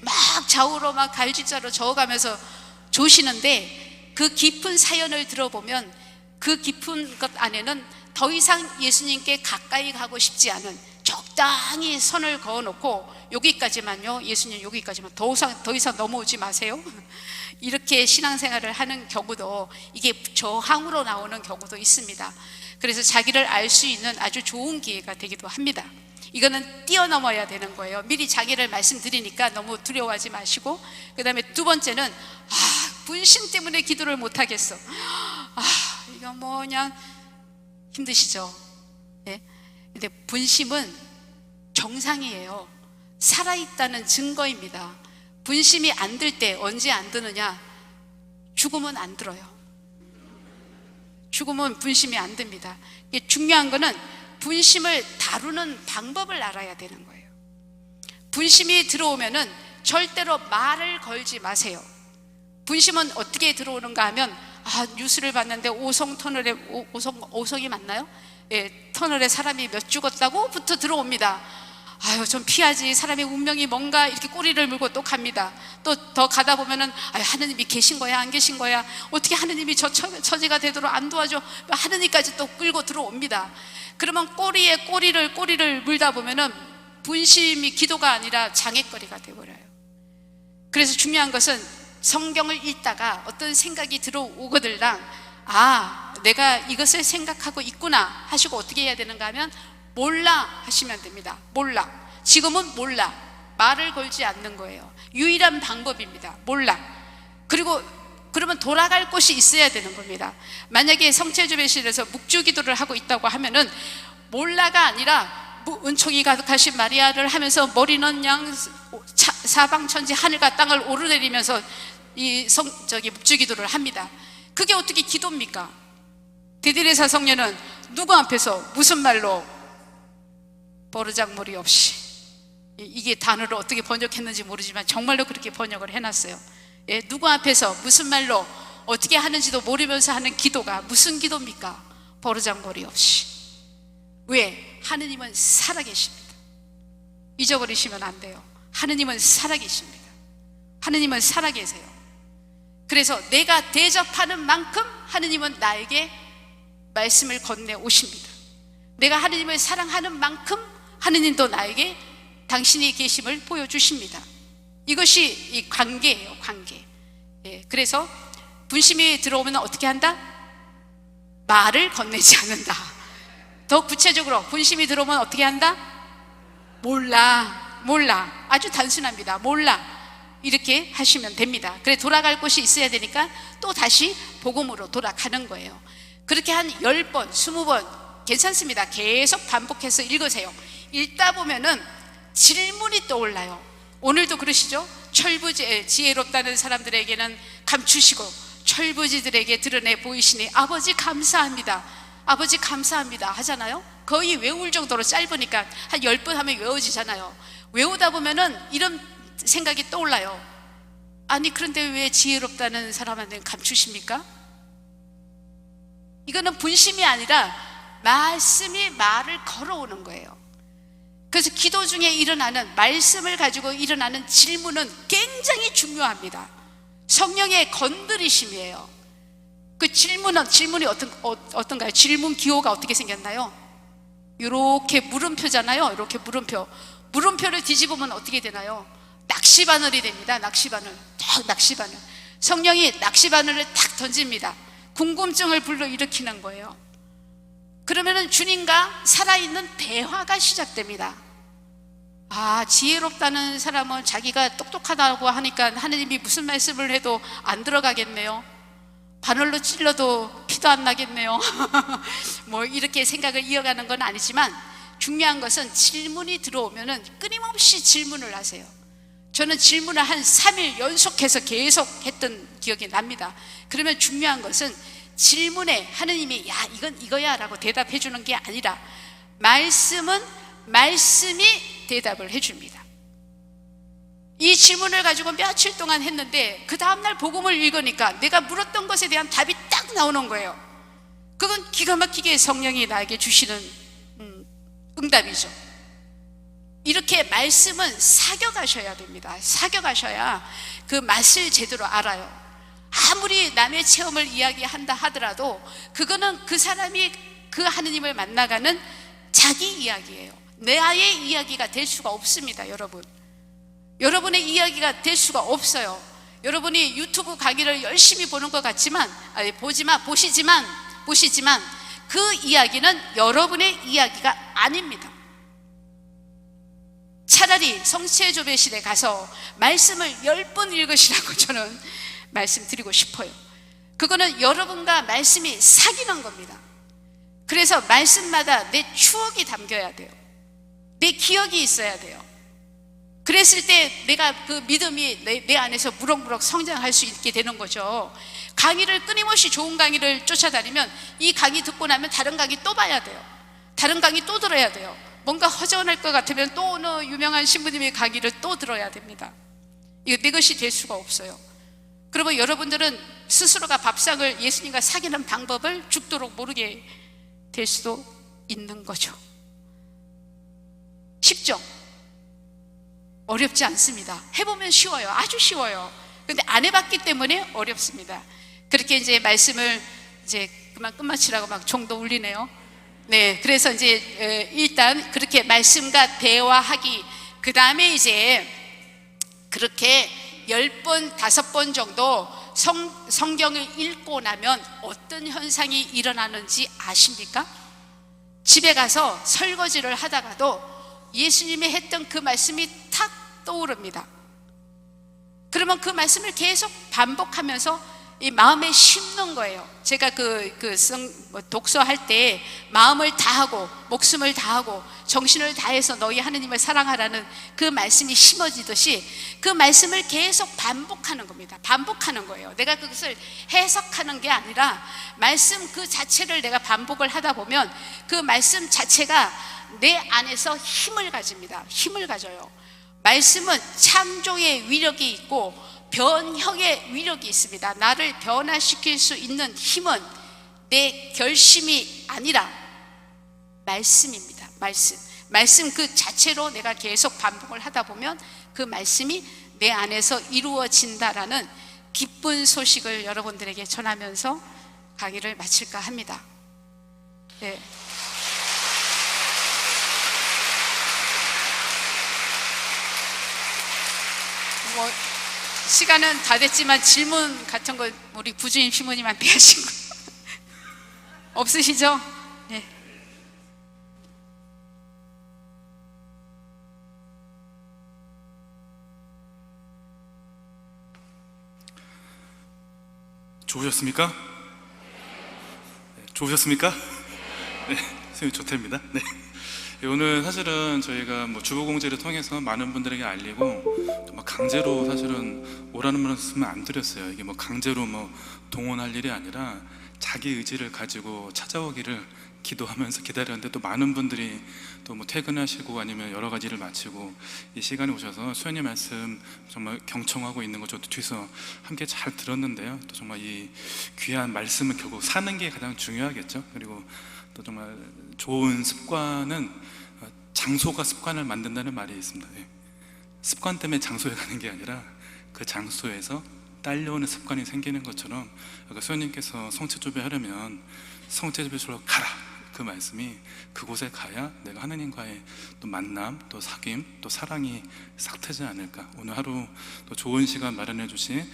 막 좌우로 막 갈짓자로 저어가면서 조시는데 그 깊은 사연을 들어보면 그 깊은 것 안에는 더 이상 예수님께 가까이 가고 싶지 않은 적당히 선을 그어놓고 여기까지만요, 예수님 여기까지만, 더 이상 넘어오지 마세요. 이렇게 신앙생활을 하는 경우도 이게 저항으로 나오는 경우도 있습니다. 그래서 자기를 알 수 있는 아주 좋은 기회가 되기도 합니다. 이거는 뛰어넘어야 되는 거예요. 미리 자기를 말씀드리니까 너무 두려워하지 마시고, 그 다음에 2번째는 분심 때문에 기도를 못하겠어. 이거 뭐 그냥 힘드시죠? 네? 근데 분심은 정상이에요. 살아있다는 증거입니다. 분심이 안 들 때 언제 안 드느냐? 죽으면 안 들어요. 죽으면 분심이 안 듭니다. 중요한 거는 분심을 다루는 방법을 알아야 되는 거예요. 분심이 들어오면은 절대로 말을 걸지 마세요. 분심은 어떻게 들어오는가 하면 뉴스를 봤는데 오송이 맞나요? 예, 터널에 사람이 몇 죽었다고부터 들어옵니다. 좀 피하지, 사람의 운명이 뭔가, 이렇게 꼬리를 물고 또 갑니다. 또 더 가다 보면은 하느님이 계신 거야 안 계신 거야, 어떻게 하느님이 저 처지가 되도록 안 도와줘, 하느님까지 또 끌고 들어옵니다. 그러면 꼬리에 꼬리를 물다 보면은 분심이 기도가 아니라 장애거리가 되어버려요. 그래서 중요한 것은 성경을 읽다가 어떤 생각이 들어오거들랑 내가 이것을 생각하고 있구나 하시고 어떻게 해야 되는가 하면 몰라 하시면 됩니다. 몰라. 지금은 몰라. 말을 걸지 않는 거예요. 유일한 방법입니다. 몰라. 그리고 그러면 돌아갈 곳이 있어야 되는 겁니다. 만약에 성체조배실에서 묵주기도를 하고 있다고 하면은 몰라가 아니라 은총이 가득하신 마리아를 하면서 머리는 양 사방천지 하늘과 땅을 오르내리면서 묵주기도를 합니다. 그게 어떻게 기도입니까? 디디레사 성녀는 누구 앞에서 무슨 말로 버르장머리 없이, 이게 단어를 어떻게 번역했는지 모르지만 정말로 그렇게 번역을 해놨어요. 예, 누구 앞에서 무슨 말로 어떻게 하는지도 모르면서 하는 기도가 무슨 기도입니까? 버르장머리 없이. 왜? 하느님은 살아계십니다. 잊어버리시면 안 돼요. 하느님은 살아계십니다. 하느님은 살아계세요. 그래서 내가 대접하는 만큼 하느님은 나에게 말씀을 건네 오십니다. 내가 하느님을 사랑하는 만큼 하느님도 나에게 당신이 계심을 보여주십니다. 이것이 이 관계예요, 관계. 예, 그래서 분심이 들어오면 어떻게 한다? 말을 건네지 않는다. 더 구체적으로 분심이 들어오면 어떻게 한다? 몰라, 몰라. 아주 단순합니다. 몰라. 이렇게 하시면 됩니다. 그래, 돌아갈 곳이 있어야 되니까 또 다시 복음으로 돌아가는 거예요. 그렇게 한 10번, 20번 괜찮습니다. 계속 반복해서 읽으세요. 읽다 보면은 질문이 떠올라요. 오늘도 그러시죠? 지혜롭다는 사람들에게는 감추시고 철부지들에게 드러내 보이시니 아버지 감사합니다, 아버지 감사합니다 하잖아요. 거의 외울 정도로 짧으니까 한 10번 하면 외워지잖아요. 외우다 보면은 이런 생각이 떠올라요. 아니, 그런데 왜 지혜롭다는 사람한테는 감추십니까? 이거는 분심이 아니라 말씀이 말을 걸어오는 거예요. 그래서 기도 중에 일어나는, 말씀을 가지고 일어나는 질문은 굉장히 중요합니다. 성령의 건드리심이에요. 그 질문이 어떤가요? 질문 기호가 어떻게 생겼나요? 이렇게 물음표잖아요. 이렇게 물음표를 뒤집으면 어떻게 되나요? 낚시바늘이 됩니다. 낚시바늘. 성령이 낚시바늘을 탁 던집니다. 궁금증을 불러일으키는 거예요. 그러면은 주님과 살아있는 대화가 시작됩니다. 아, 지혜롭다는 사람은 자기가 똑똑하다고 하니까 하느님이 무슨 말씀을 해도 안 들어가겠네요. 바늘로 찔러도 피도 안 나겠네요. 뭐 이렇게 생각을 이어가는 건 아니지만, 중요한 것은 질문이 들어오면은 끊임없이 질문을 하세요. 저는 질문을 한 3일 연속해서 계속 했던 기억이 납니다. 그러면 중요한 것은 질문에 하느님이 야, 이건 이거야 라고 대답해 주는 게 아니라 말씀이 대답을 해줍니다. 이 질문을 가지고 며칠 동안 했는데 그 다음날 복음을 읽으니까 내가 물었던 것에 대한 답이 딱 나오는 거예요. 그건 기가 막히게 성령이 나에게 주시는 응답이죠. 이렇게 말씀은 사겨가셔야 됩니다. 사겨가셔야 그 맛을 제대로 알아요. 아무리 남의 체험을 이야기한다 하더라도 그거는 그 사람이 그 하느님을 만나가는 자기 이야기예요. 나의 이야기가 될 수가 없습니다. 여러분의 이야기가 될 수가 없어요. 여러분이 유튜브 강의를 열심히 보는 것 같지만, 보시지만 그 이야기는 여러분의 이야기가 아닙니다. 차라리 성체조배실에 가서 말씀을 10번 읽으시라고 저는 말씀드리고 싶어요. 그거는 여러분과 말씀이 사귀는 겁니다. 그래서 말씀마다 내 추억이 담겨야 돼요. 내 기억이 있어야 돼요. 그랬을 때 내가 그 믿음이 내 안에서 무럭무럭 성장할 수 있게 되는 거죠. 강의를 끊임없이 좋은 강의를 쫓아다니면 이 강의 듣고 나면 다른 강의 또 봐야 돼요. 다른 강의 또 들어야 돼요. 뭔가 허전할 것 같으면 또 어느 유명한 신부님의 강의를 또 들어야 됩니다. 이거 내 것이 될 수가 없어요. 그러면 여러분들은 스스로가 밥상을 예수님과 사귀는 방법을 죽도록 모르게 될 수도 있는 거죠. 쉽죠? 어렵지 않습니다. 해보면 쉬워요. 아주 쉬워요. 근데 안 해봤기 때문에 어렵습니다. 그렇게 이제 말씀을 이제 그만 끝마치라고 막 종도 울리네요. 네, 그래서 이제 일단 그렇게 말씀과 대화하기, 그 다음에 이제 그렇게 10번, 5번 정도 성경을 읽고 나면 어떤 현상이 일어나는지 아십니까? 집에 가서 설거지를 하다가도 예수님이 했던 그 말씀이 탁 떠오릅니다. 그러면 그 말씀을 계속 반복하면서 이 마음에 심는 거예요. 제가 독서할 때 마음을 다하고 목숨을 다하고 정신을 다해서 너희 하느님을 사랑하라는 그 말씀이 심어지듯이 그 말씀을 계속 반복하는 겁니다. 반복하는 거예요. 내가 그것을 해석하는 게 아니라 말씀 그 자체를 내가 반복을 하다 보면 그 말씀 자체가 내 안에서 힘을 가집니다. 힘을 가져요. 말씀은 창조의 위력이 있고 변형의 위력이 있습니다. 나를 변화시킬 수 있는 힘은 내 결심이 아니라 말씀입니다. 말씀 그 자체로 내가 계속 반복을 하다 보면 그 말씀이 내 안에서 이루어진다라는 기쁜 소식을 여러분들에게 전하면서 강의를 마칠까 합니다. 네. 시간은 다 됐지만 질문 같은 거 우리 부주임 시모님한테 하신 거 없으시죠? 네. 좋으셨습니까? 네, 좋으셨습니까? 네, 선생님 조태입니다. 네. 오늘 사실은 저희가 주보공지를 통해서 많은 분들에게 알리고 강제로 사실은 오라는 말씀은 안 드렸어요. 이게 강제로 동원할 일이 아니라 자기 의지를 가지고 찾아오기를 기도하면서 기다렸는데 또 많은 분들이 또 퇴근하시고 아니면 여러 가지 일을 마치고 이 시간에 오셔서 수연님 말씀 정말 경청하고 있는 거 저도 뒤에서 함께 잘 들었는데요. 또 정말 이 귀한 말씀은 결국 사는 게 가장 중요하겠죠. 그리고 또 정말 좋은 습관은 장소가 습관을 만든다는 말이 있습니다. 습관 때문에 장소에 가는 게 아니라 그 장소에서 딸려오는 습관이 생기는 것처럼 수연님께서 성체조배하려면 성체조배소로 가라, 그 말씀이 그곳에 가야 내가 하나님과의 또 만남, 또 사귐, 또 사랑이 싹 트지 않을까. 오늘 하루 또 좋은 시간 마련해 주신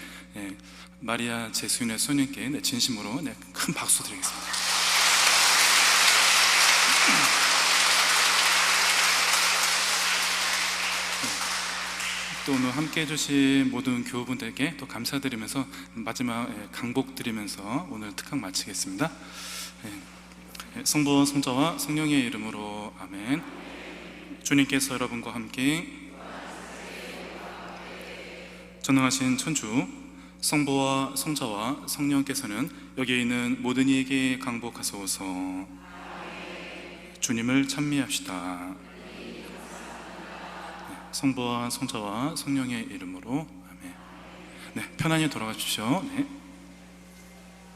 마리아 제수인의 수연님께 진심으로 큰 박수 드리겠습니다. 또 오늘 함께 해주신 모든 교우분들께 또 감사드리면서 마지막 강복 드리면서 오늘 특강 마치겠습니다. 성부와 성자와 성령의 이름으로 아멘. 주님께서 여러분과 함께 전능하신 천주 성부와 성자와 성령께서는 여기 있는 모든 이에게 강복하소서. 주님을 찬미합시다. 성부와 성자와 성령의 이름으로 아멘. 네, 편안히 돌아가 주십시오. 네.